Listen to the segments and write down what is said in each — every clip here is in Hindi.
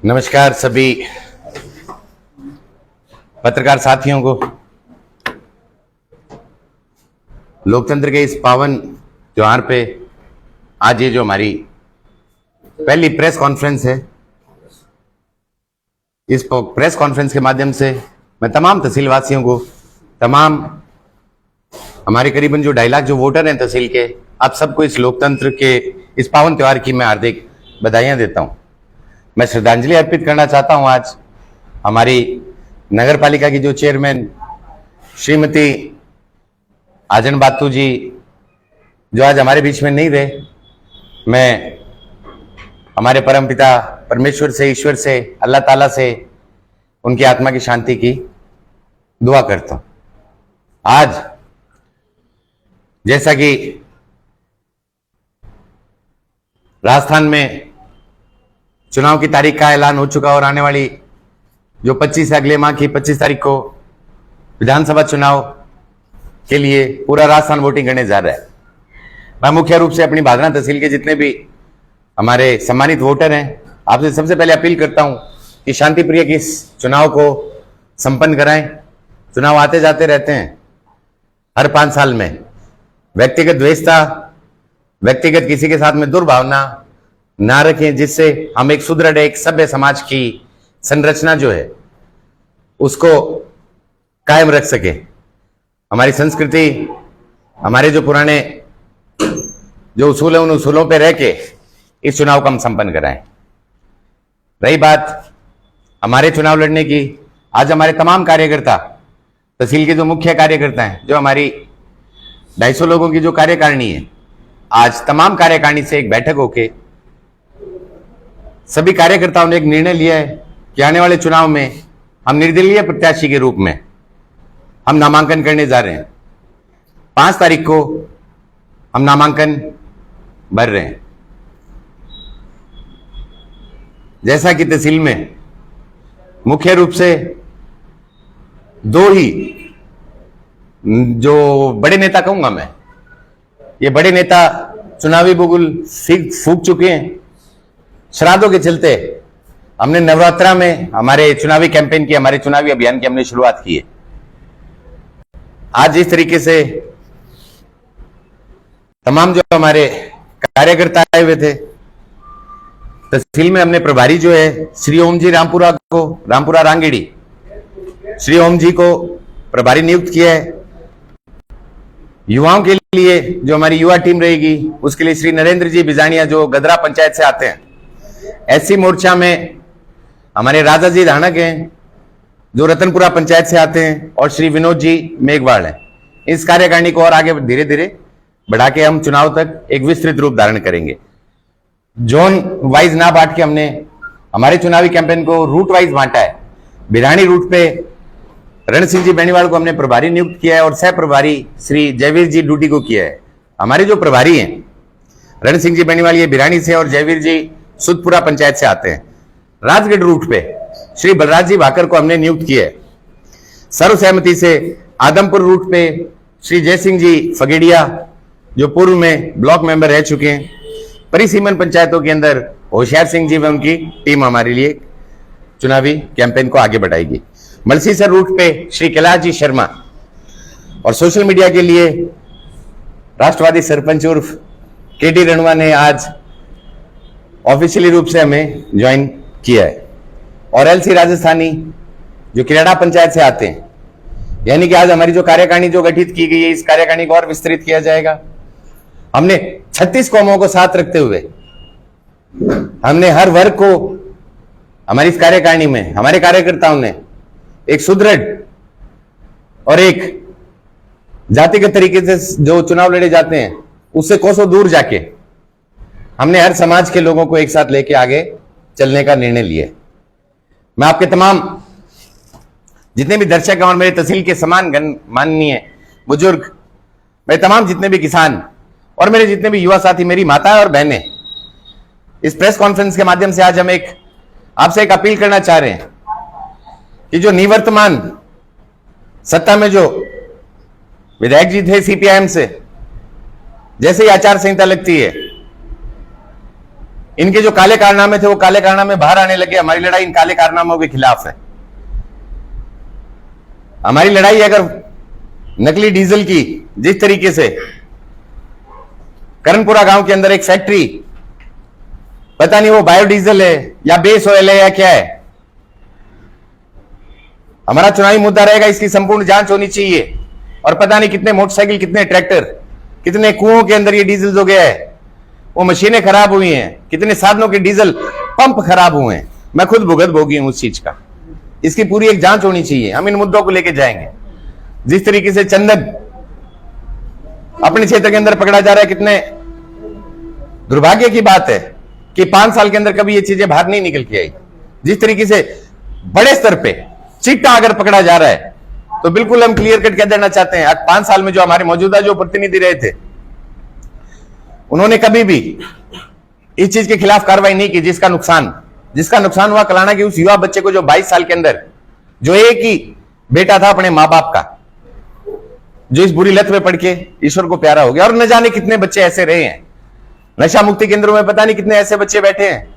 नमस्कार सभी पत्रकार साथियों को। लोकतंत्र के इस पावन त्योहार पे आज ये जो हमारी पहली प्रेस कॉन्फ्रेंस है, इस प्रेस कॉन्फ्रेंस के माध्यम से मैं तमाम तहसील वासियों को, तमाम हमारे करीबन जो 2.5 लाख जो वोटर हैं तहसील के, आप सबको इस लोकतंत्र के इस पावन त्योहार की मैं हार्दिक बधाइयां देता हूं। मैं श्रद्धांजलि अर्पित करना चाहता हूं आज हमारी नगर पालिका की जो चेयरमैन श्रीमती आजन बातू जी, जो आज हमारे बीच में नहीं रहे। मैं हमारे परमपिता परमेश्वर से, ईश्वर से, अल्लाह ताला से उनकी आत्मा की शांति की दुआ करता हूं। आज जैसा कि राजस्थान में चुनाव की तारीख का ऐलान हो चुका और आने वाली जो 25 अगले माह की 25 तारीख को विधानसभा चुनाव के लिए पूरा राजस्थान वोटिंग करने जा रहा है। मैं मुख्य रूप से अपनी भादरा तहसील के जितने भी हमारे सम्मानित वोटर हैं, आपसे सबसे पहले अपील करता हूं कि शांति प्रिय की इस चुनाव को संपन्न कराएं। चुनाव आते जाते रहते हैं हर 5 साल में। व्यक्तिगत द्वेषता, व्यक्तिगत किसी के साथ में दुर्भावना ना रखें, जिससे हम एक सुदृढ़, एक सभ्य समाज की संरचना जो है उसको कायम रख सके। हमारी संस्कृति, हमारे जो पुराने जो उसूल है, उन उसूलों पे रह के इस चुनाव को हम संपन्न कराएं। रही बात हमारे चुनाव लड़ने की, आज हमारे तमाम कार्यकर्ता, तहसील के जो मुख्य कार्यकर्ता हैं, जो हमारी 250 लोगों की जो कार्यकारिणी है, आज तमाम कार्यकारिणी से एक बैठक होके सभी कार्यकर्ताओं ने एक निर्णय लिया है कि आने वाले चुनाव में हम निर्दलीय प्रत्याशी के रूप में हम नामांकन करने जा रहे हैं। 5 तारीख को हम नामांकन भर रहे हैं। जैसा कि तहसील में मुख्य रूप से 2 ही जो बड़े नेता कहूंगा मैं, ये बड़े नेता चुनावी बुगुल फूंक चुके हैं। श्राद्धों के चलते हमने नवरात्रा में हमारे चुनावी कैंपेन की, हमारे चुनावी अभियान की हमने शुरुआत की है। आज इस तरीके से तमाम जो हमारे कार्यकर्ता आए हुए थे, तहसील में हमने प्रभारी जो है श्री ओम जी रामपुरा रांगेड़ी, श्री ओम जी को प्रभारी नियुक्त किया है। युवाओं के लिए जो हमारी युवा टीम रहेगी, उसके लिए श्री नरेंद्र जी बिजानिया जो गदरा पंचायत से आते हैं। एससी मोर्चा में हमारे राजा जी धानक हैं जो रतनपुरा पंचायत से आते हैं, और श्री विनोद जी मेघवाल हैं। इस कार्यकारिणी को और आगे धीरे धीरे बढ़ा के हम चुनाव तक एक विस्तृत रूप धारण करेंगे। जोन वाइज ना बांट के हमने हमारे चुनावी कैंपेन को रूट वाइज बांटा है। बिरानी रूट पे रण सिंह जी बेनीवाल को हमने प्रभारी नियुक्त किया है और सह प्रभारी श्री जयवीर जी डूडी को किया है। हमारे जो प्रभारी हैं रण सिंह जी बेनीवाल ये बिरानी से और जयवीर जी सुदपुरा पंचायत से आते हैं। राजगढ़ रूट पे श्री बलराज जी भाकर को हमने नियुक्त किया है। सर्वसहमति से आदमपुर रूट पे श्री जयसिंह जी फगेड़िया जो पूर्व में ब्लॉक मेंबर रह चुके हैं। परिसीमन पंचायतों के अंदर होशियार सिंह जी व उनकी टीम हमारे लिए चुनावी कैंपेन को आगे बढ़ाएगी। मलसीसर रूट पे श्री कैलाश जी शर्मा, और सोशल मीडिया के लिए राष्ट्रवादी सरपंच उर्फ केटी रणवा ने आज ऑफिशियली रूप से हमें ज्वाइन किया है। और एलसी राजस्थानी जो किराड़ा पंचायत से आते हैं, यानी कि आज हमारी जो कार्यकारिणी जो गठित की गई है, इस कार्यकारिणी को और विस्तृत किया जाएगा। हमने 36 कौमों को साथ रखते हुए हमने हर वर्ग को हमारी इस कार्यकारिणी में हमारे कार्यकर्ताओं ने एक सुदृढ़ और एक जातिगत तरीके से जो चुनाव लड़े जाते हैं उससे कोसों दूर जाके हमने हर समाज के लोगों को एक साथ लेके आगे चलने का निर्णय लिया। मैं आपके तमाम जितने भी दर्शक हैं और मेरे तहसील के समान माननीय बुजुर्ग, मेरे तमाम जितने भी किसान और मेरे जितने भी युवा साथी, मेरी माताएं और बहनें, इस प्रेस कॉन्फ्रेंस के माध्यम से आज हम आपसे एक अपील करना चाह रहे हैं कि जो निवर्तमान सत्ता में जो विधायक जी थे सीपीआईएम से, जैसे ही आचार संहिता लगती है इनके जो काले कारनामे थे वो काले कारनामे बाहर आने लगे। हमारी लड़ाई इन काले कारनामों के खिलाफ है। हमारी लड़ाई अगर नकली डीजल की, जिस तरीके से करणपुरा गांव के अंदर एक फैक्ट्री, पता नहीं वो बायोडीजल है या बेस ऑयल है या क्या है, हमारा चुनावी मुद्दा रहेगा। इसकी संपूर्ण जांच होनी चाहिए। और पता नहीं कितने मोटरसाइकिल, कितने ट्रैक्टर, कितने कुओं के अंदर ये डीजल जो गया है, वो मशीनें खराब हुई हैं, कितने साधनों के डीजल पंप खराब हुए हैं। मैं खुद भुगत भोगी हूं उस चीज का। इसकी पूरी एक जांच होनी चाहिए। हम इन मुद्दों को लेकर जाएंगे। जिस तरीके से चंदन अपने क्षेत्र के अंदर पकड़ा जा रहा है, कितने दुर्भाग्य की बात है कि 5 साल के अंदर कभी ये चीजें बाहर नहीं निकल के आई। जिस तरीके से बड़े स्तर पे चिट्टा अगर पकड़ा जा रहा है, तो बिल्कुल हम क्लियर कट कह देना चाहते हैं, आज 5 साल में जो हमारे मौजूदा जो प्रतिनिधि रहे थे, उन्होंने कभी भी इस चीज के खिलाफ कार्रवाई नहीं की। जिसका नुकसान हुआ कलाना के उस युवा बच्चे को, जो 22 साल के अंदर, जो एक ही बेटा था अपने मां बाप का, जो इस बुरी लत में पड़ के ईश्वर को प्यारा हो गया। और न जाने कितने बच्चे ऐसे रहे हैं नशा मुक्ति केंद्रों में। पता नहीं कितने ऐसे बच्चे बैठे हैं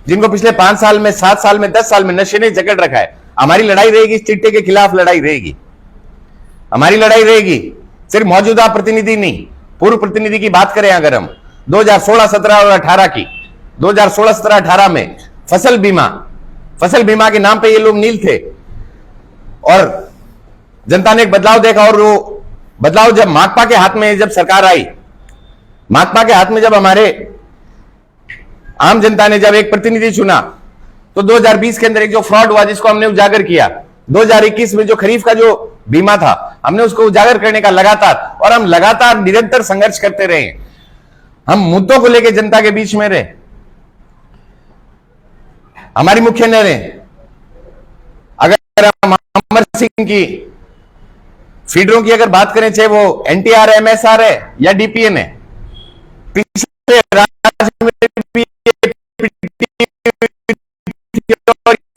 जिनको पिछले 5 साल में, 7 साल में, 10 साल में नशे ने जकड़ रखा है। हमारी लड़ाई रहेगी इस चिट्टे के खिलाफ। लड़ाई रहेगी, हमारी लड़ाई रहेगी। सिर्फ मौजूदा प्रतिनिधि नहीं, पूर्व प्रतिनिधि की बात करें अगर हम 2016, 17 और 18 की, 2016, 17, 18 में फसल बीमा के नाम पे ये लोग नील थे। और जनता ने एक बदलाव देखा। और वो बदलाव जब माकपा के हाथ में, जब सरकार आई, माकपा के हाथ में जब हमारे आम जनता ने जब एक प्रतिनिधि चुना, तो 2020 के अंदर एक जो फ्रॉड हुआ जिसको हमने उजागर किया, 2021 में जो खरीफ का जो बीमा था, हमने उसको उजागर करने का लगातार, और हम लगातार निरंतर संघर्ष करते रहे। हम मुद्दों को लेकर जनता के बीच में रहे। हमारी मुख्य नहरें, अगर हम अमर सिंह की फीडरों की अगर बात करें, चाहे वो एनटीआर है, एमएसआर है या डीपीएन है, पिछले राज्य में भी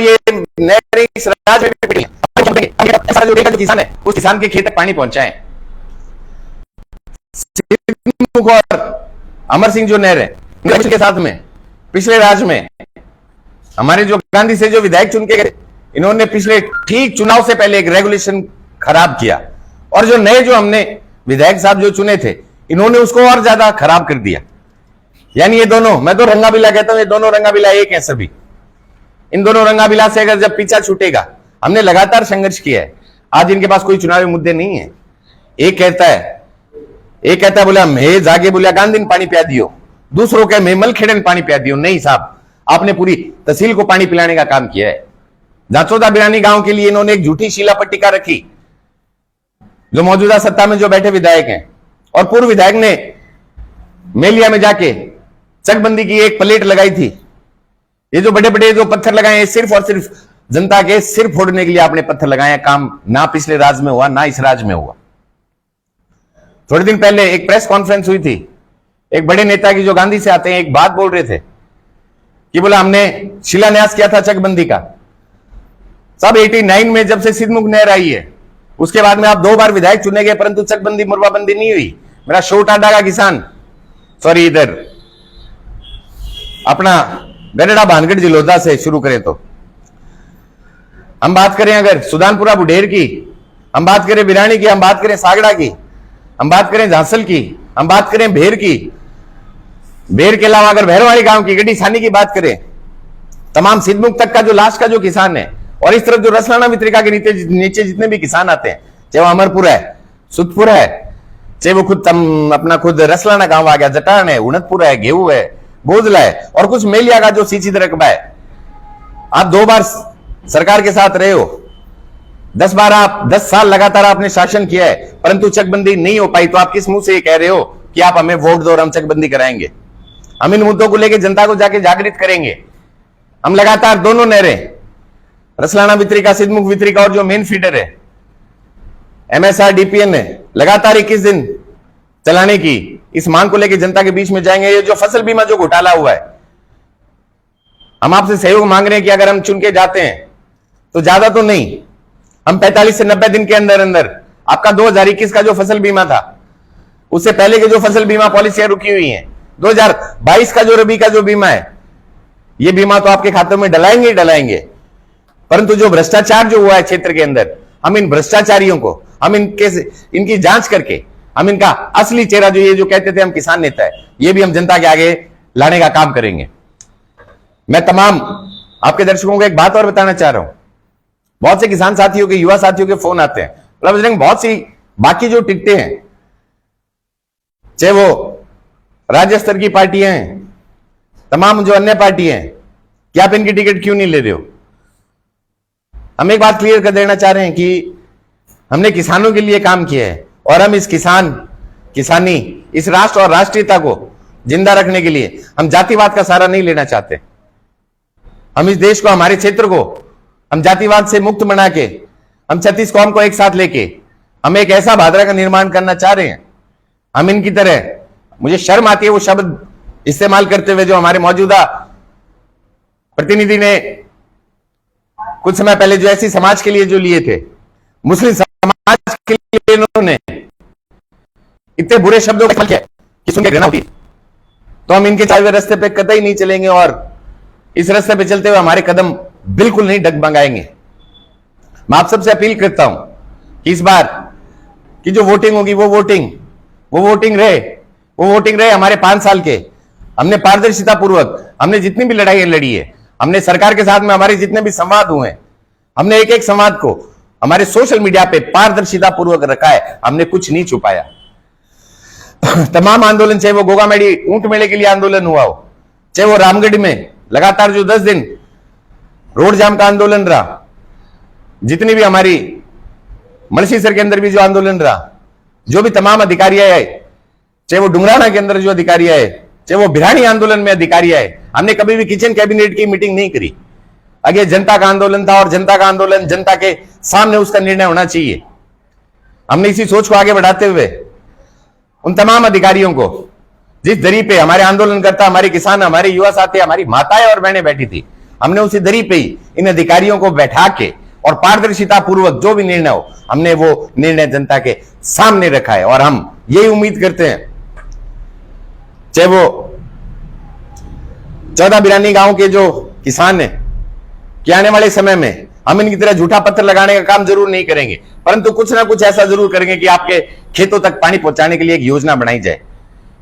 ये नहरें इस राज्य में ऐसा जो किसान है, उस किसान के खेत तक पानी पहुंचाएं। और अमर सिंह जो नहर है के साथ में, पिछले राज्य में हमारे जो गांधी से जो विधायक चुन के गए, इन्होंने पिछले ठीक चुनाव से पहले एक रेगुलेशन खराब किया। और जो नए जो हमने विधायक साहब जो चुने थे, इन्होंने उसको और ज्यादा खराब कर दिया। यानी ये दोनों, मैं तो रंगाबिला कहता हूं, ये दोनों रंगाबिला एक है सभी। इन दोनों रंगाबिला से अगर जब पीछा छूटेगा, हमने लगातार संघर्ष किया है। आज इनके पास कोई चुनावी मुद्दे नहीं है। एक कहता है बोला मैं जागे बोलिया गांधी ने पानी पिया दियो, दूसरों के मैं मलखेड़े पानी पिया दियो। नहीं साहब, आपने पूरी तहसील को पानी पिलाने का काम किया है। जाचौदा बिरानी गांव के लिए इन्होंने एक झूठी शीला पट्टिका रखी, जो मौजूदा सत्ता में जो बैठे विधायक हैं। और पूर्व विधायक ने मेलिया में जाके चकबंदी की एक प्लेट लगाई थी। ये जो बड़े बड़े जो पत्थर लगाए हैं, सिर्फ और सिर्फ जनता के सिर फोड़ने के लिए आपने पत्थर लगाए हैं। काम ना पिछले राज्य में हुआ, ना इस राज्य में हुआ। थोड़े दिन पहले एक प्रेस कॉन्फ्रेंस हुई थी, एक बड़े नेता की जो गांधी से आते हैं, एक बात बोल रहे थे कि बोला हमने शिलान्यास किया था चकबंदी का। सब 89 में जब से सिद्धमुख नहर आई है, उसके बाद में आप 2 बार विधायक चुने गए, परंतु चकबंदी मुरबाबंदी नहीं हुई। मेरा छोटा का किसान, सॉरी इधर अपना गढ़ड़ा भानगढ़ जिलोदा से शुरू करें तो हम बात करें अगर सुदानपुरा बुढेर की, हम बात करें बिरानी की, हम बात करें सागड़ा की, हम बात करें झांसल की, हम बात करें भेर की, भेर के अलावा अगर भैरवाड़ी गांव की, गड्डी सानी की बात करें, तमाम सिद्धमुख तक का जो लास्ट का जो किसान है, और इस तरफ जो रसलाना वितरिका के नीचे जितने भी किसान आते हैं, चाहे वो अमरपुर है, सुतपुर है, चाहे वो अपना खुद रसलाना गांव आ गया, जटान है, उड़दपुर है, गेहूं है, बोझला है, और कुछ मेलिया का जो सींचित रकबा है। आप 2 बार सरकार के साथ रहे हो, 10 साल लगातार आपने शासन किया है, परंतु चकबंदी नहीं हो पाई। तो आप किस मुंह से ये कह रहे हो कि आप हमें वोट दो और हम चकबंदी कराएंगे? हम इन मुद्दों को लेकर जनता को जाके जागृत करेंगे। हम लगातार दोनों नहरें, रसलाना वितरिका, सिद्धमुख वितरिका और जो मेन फीडर है एमएसआर डीपीएन है, लगातार 21 दिन चलाने की इस मांग को लेकर जनता के बीच में जाएंगे। ये जो फसल बीमा जो घोटाला हुआ है, हम आपसे सहयोग मांग रहे हैं कि अगर हम चुन के जाते हैं तो ज्यादा तो नहीं, हम 45 से 90 दिन के अंदर अंदर आपका 2021 का जो फसल बीमा था, उससे पहले के जो फसल बीमा पॉलिसियां रुकी हुई हैं, 2022 का जो रबी का जो बीमा है, ये बीमा तो आपके खातों में डलाएंगे ही डलाएंगे, परंतु जो भ्रष्टाचार जो हुआ है क्षेत्र के अंदर, हम इन भ्रष्टाचारियों को, हम इनकी जांच करके हम इनका असली चेहरा जो ये जो कहते थे हम किसान नेता है, ये भी हम जनता के आगे लाने का काम करेंगे। मैं तमाम आपके दर्शकों को एक बात और बताना चाह रहा हूं। बहुत से किसान साथियों के, युवा साथियों के फोन आते हैं, बहुत सी बाकी जो टिकटें हैं, चाहे वो राज्य स्तर की पार्टियां हैं, तमाम जो अन्य पार्टियां हैं, कि आप इनकी टिकट क्यों नहीं ले रहे हो। हम एक बात क्लियर कर देना चाह रहे हैं कि हमने किसानों के लिए काम किया है और हम इस किसानी, इस राष्ट्र और राष्ट्रीयता को जिंदा रखने के लिए हम जातिवाद का सहारा नहीं लेना चाहते। हम इस देश को, हमारे क्षेत्र को हम जातिवाद से मुक्त बना के, हम 36 कौम को एक साथ लेके हम एक ऐसा भादरा का निर्माण करना चाह रहे हैं। हम इनकी तरह, मुझे शर्म आती है वो शब्द इस्तेमाल करते हुए जो हमारे मौजूदा प्रतिनिधि ने कुछ समय पहले जो ऐसी समाज के लिए जो लिए थे, मुस्लिम समाज के लिए इन्होंने इतने बुरे शब्दों का इस्तेमाल किया कि सुन के घृणा होती है। तो हम इनके चाहे हुए रास्ते पे कतई नहीं चलेंगे और इस रास्ते पे चलते हुए हमारे कदम बिल्कुल नहीं डगमगाएंगे। मैं आप सबसे अपील करता हूं कि इस बार की जो वोटिंग होगी वो वोटिंग रहे हमारे 5 साल के। हमने पारदर्शिता पूर्वक, हमने जितनी भी लड़ाई लड़ी है, हमने सरकार के साथ में हमारे जितने भी संवाद हुए हैं, हमने एक एक संवाद को हमारे सोशल मीडिया पे पारदर्शिता पूर्वक रखा है। हमने कुछ नहीं छुपाया। तमाम आंदोलन, चाहे वो गोगामेडी ऊंट मेले के लिए आंदोलन हुआ हो, चाहे वो रामगढ़ में लगातार जो 10 दिन रोड जाम का आंदोलन रहा, जितनी भी हमारी मलसीसर के अंदर भी जो आंदोलन रहा, जो भी तमाम अधिकारी आए, चाहे वो डुंगराना के अंदर जो अधिकारी आए, चाहे वो भिरानी आंदोलन में अधिकारी आए, हमने कभी भी किचन कैबिनेट की मीटिंग नहीं करी। आगे जनता का आंदोलन था और जनता का आंदोलन जनता के सामने उसका निर्णय होना चाहिए। हमने इसी सोच को आगे बढ़ाते हुए उन तमाम अधिकारियों को, जिस दरी पे हमारे आंदोलनकर्ता, हमारे किसान, हमारे युवा साथी, हमारी माताएं और बहनें बैठी थी, हमने उसी दरी पे ही इन अधिकारियों को बैठा के और पारदर्शिता पूर्वक जो भी निर्णय हो, हमने वो निर्णय जनता के सामने रखा है। और हम यही उम्मीद करते हैं, चाहे वो 14 बिरानी गांव के जो किसान हैं, कि आने वाले समय में हम इनकी तरह झूठा पत्थर लगाने का काम जरूर नहीं करेंगे, परंतु कुछ ना कुछ ऐसा जरूर करेंगे कि आपके खेतों तक पानी पहुंचाने के लिए एक योजना बनाई जाए।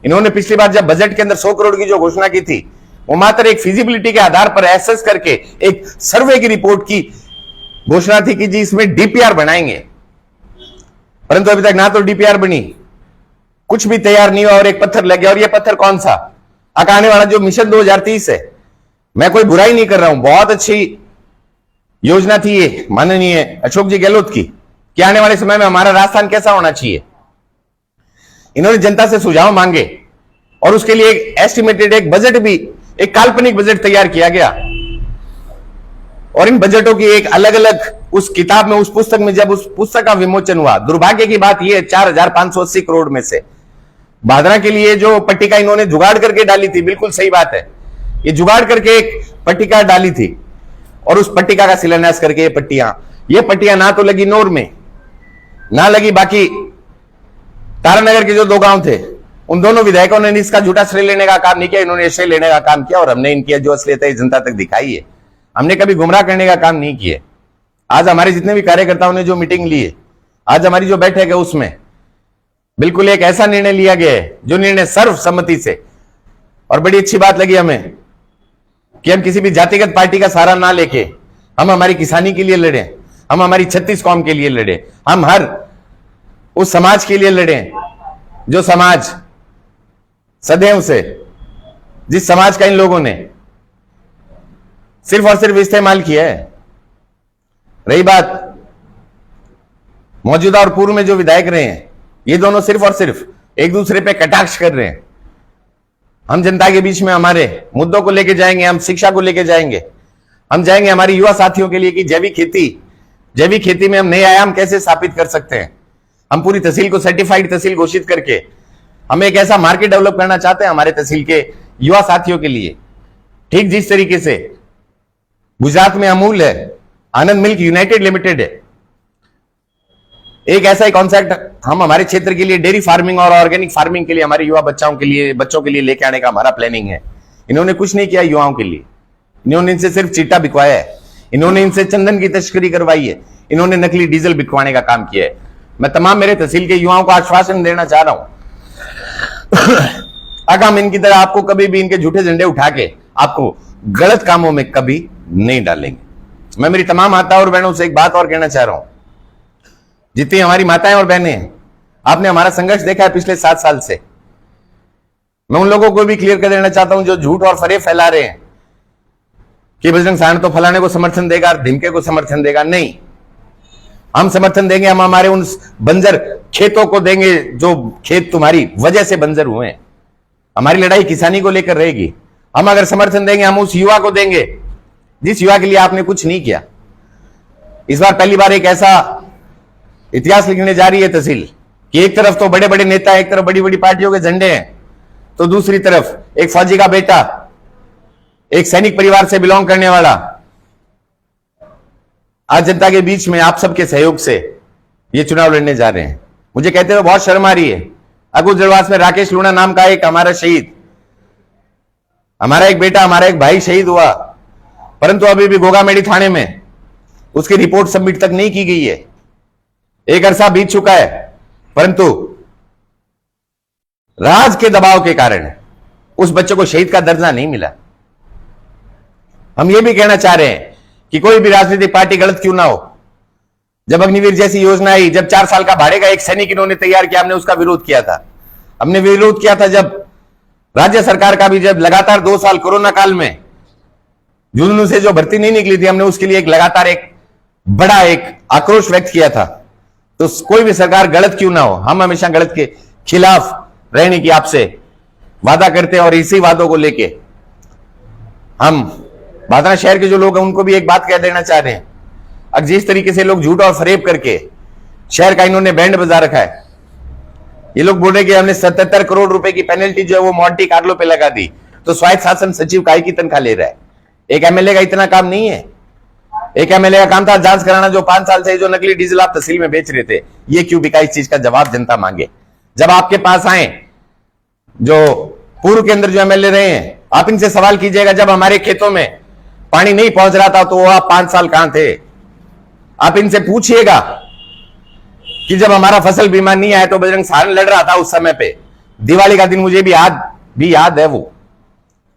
इन्होंने पिछली बार जब बजट के अंदर 100 करोड़ की जो घोषणा की थी, वो मात्र एक फिजिबिलिटी के आधार पर एसेस करके एक सर्वे की रिपोर्ट की घोषणा थी कि जी इसमें डीपीआर बनाएंगे, परंतु अभी तक ना तो डीपीआर बनी, कुछ भी तैयार नहीं हुआ और एक पत्थर लग गया। और ये पत्थर कौन सा? आने वाला जो मिशन 2030 है, मैं कोई बुराई नहीं कर रहा हूं, बहुत अच्छी योजना थी ये माननीय अशोक जी गहलोत की, कि आने वाले समय में हमारा राजस्थान कैसा होना चाहिए। इन्होंने जनता से सुझाव मांगे और उसके लिए एक एस्टिमेटेड एक बजट भी, एक काल्पनिक बजट तैयार किया गया। और इन बजटों की एक अलग अलग उस किताब में, उस पुस्तक में जब उस पुस्तक का विमोचन हुआ, दुर्भाग्य की बात यह 4580 करोड़ में से भादरा के लिए जो पट्टिका इन्होंने जुगाड़ करके डाली थी, बिल्कुल सही बात है, ये जुगाड़ करके एक पट्टिका डाली थी और उस पट्टिका का शिलान्यास करके ये पट्टियां ना तो लगी नोर में, ना लगी बाकी तारानगर के जो 2 गांव थे, उन दोनों विधायकों ने इसका झूठा श्रेय लेने का काम नहीं किया, इन्होंने श्रेय लेने का काम किया और हमने इनकी जो असलियत है जनता तक दिखाई है। हमने कभी गुमराह करने का काम नहीं किया। आज हमारे जितने भी कार्यकर्ताओं ने जो मीटिंग ली है, आज हमारी जो बैठक है, उसमें बिल्कुल एक ऐसा निर्णय लिया गया है जो निर्णय सर्वसम्मति से, और बड़ी अच्छी बात लगी हमें कि हम किसी भी जातिगत पार्टी का सहारा ना लेके हम हमारी किसानी के लिए लड़े, हम हमारी 36 कौम के लिए लड़े, हम हर उस समाज के लिए लड़े जो समाज सदैव से, जिस समाज का इन लोगों ने सिर्फ और सिर्फ इस्तेमाल किया है। रही बात मौजूदा और पूर्व में जो विधायक रहे हैं, ये दोनों सिर्फ और सिर्फ एक दूसरे पे कटाक्ष कर रहे हैं। हम जनता के बीच में हमारे मुद्दों को लेके जाएंगे, हम शिक्षा को लेके जाएंगे, हम जाएंगे हमारे युवा साथियों के लिए कि जैविक खेती में हम नए आयाम कैसे स्थापित कर सकते हैं। हम पूरी तहसील को सर्टिफाइड तहसील घोषित करके हम एक ऐसा मार्केट डेवलप करना चाहते हैं हमारे तहसील के युवा साथियों के लिए। ठीक जिस तरीके से गुजरात में अमूल है, आनंद मिल्क यूनाइटेड लिमिटेड है, एक ऐसा ही कॉन्सेप्ट हम हमारे क्षेत्र के लिए डेयरी फार्मिंग और ऑर्गेनिक फार्मिंग के लिए हमारे युवा बच्चों के लिए लेके आने का हमारा प्लानिंग है। इन्होंने कुछ नहीं किया युवाओं के लिए, इन्होंने इनसे सिर्फ चिट्टा बिकवाया है, इन्होंने इनसे चंदन की तस्करी करवाई है, इन्होंने नकली डीजल बिकवाने का काम किया है। मैं तमाम मेरे तहसील के युवाओं को आश्वासन देना चाह रहा हूं अगर हम इनकी तरह आपको कभी भी इनके झूठे झंडे उठा के आपको गलत कामों में कभी नहीं डालेंगे। मैं मेरी तमाम माताओं और बहनों से एक बात और कहना चाह रहा हूं, जितनी हमारी माताएं और बहनें हैं, आपने हमारा संघर्ष देखा है पिछले 7 साल से। मैं उन लोगों को भी क्लियर कर देना चाहता हूं जो झूठ और फरेब फैला रहे हैं कि बजरंग साहन तो फलाने को समर्थन देगा, धिमके को समर्थन देगा। नहीं, हम समर्थन देंगे, हम हमारे उन बंजर खेतों को देंगे जो खेत तुम्हारी वजह से बंजर हुए हैं। हमारी लड़ाई किसानी को लेकर रहेगी। हम अगर समर्थन देंगे, हम उस युवा को देंगे जिस युवा के लिए आपने कुछ नहीं किया। इस बार पहली बार एक ऐसा इतिहास लिखने जा रही है तहसील कि एक तरफ तो बड़े बड़े नेता, एक तरफ बड़ी बड़ी पार्टियों के झंडे हैं, तो दूसरी तरफ एक फौजी का बेटा, एक सैनिक परिवार से बिलोंग करने वाला आज जनता के बीच में आप सबके सहयोग से ये चुनाव लड़ने जा रहे हैं। मुझे कहते हुए बहुत शर्म आ रही है। अगुज जलवास में राकेश लूणा नाम का एक हमारा शहीद, हमारा एक बेटा, हमारा एक भाई शहीद हुआ, परंतु अभी भी गोगामेड़ी थाने में उसकी रिपोर्ट सबमिट तक नहीं की गई है। एक अरसा बीत चुका है, परंतु राज के दबाव के कारण उस बच्चे को शहीद का दर्जा नहीं मिला। हम यह भी कहना चाह रहे हैं कि कोई भी राजनीतिक पार्टी गलत क्यों ना हो, जब अग्निवीर जैसी योजना आई, जब 4 साल का भाड़े का एक सैनिक इन्होंने तैयार किया, हमने उसका विरोध किया था। हमने विरोध किया था जब राज्य सरकार का भी, जब लगातार 2 साल कोरोना काल में जुनून से जो भर्ती नहीं निकली थी, हमने उसके लिए एक लगातार एक बड़ा एक आक्रोश व्यक्त किया था। तो कोई भी सरकार गलत क्यों ना हो, हम हमेशा गलत के खिलाफ रहने की आपसे वादा करते हैं। और इसी वादों को लेके हम बादरा शहर के जो लोग हैं उनको भी एक बात कह देना चाह रहे हैं। अब जिस तरीके से लोग झूठ और फरेब करके शहर का इन्होंने बैंड बजा रखा है, ये लोग बोल रहे कि हमने 77 करोड़ रुपए की पेनल्टी जो है वो मॉन्टी कार्लो पे लगा दी, तो स्वायत्त शासन सचिव काय की तनख्वाह ले रहा है। एक एमएलए का इतना काम नहीं है। एक एमएलए का काम था जांच कराना, जो 5 साल से जो नकली डीजल आप तहसील में बेच रहे थे, ये क्यों बिका, इस चीज का जवाब जनता मांगे। जब आपके पास आए जो पूर्व के अंदर जो एमएलए रहे हैं, आप इनसे सवाल कीजिएगा, जब हमारे खेतों में पानी नहीं पहुंच रहा था तो आप 5 साल कहां थे। आप इनसे पूछिएगा कि जब हमारा फसल बीमा नहीं आया तो बजरंग साहन लड़ रहा था उस समय पे। दिवाली का दिन मुझे भी याद है, वो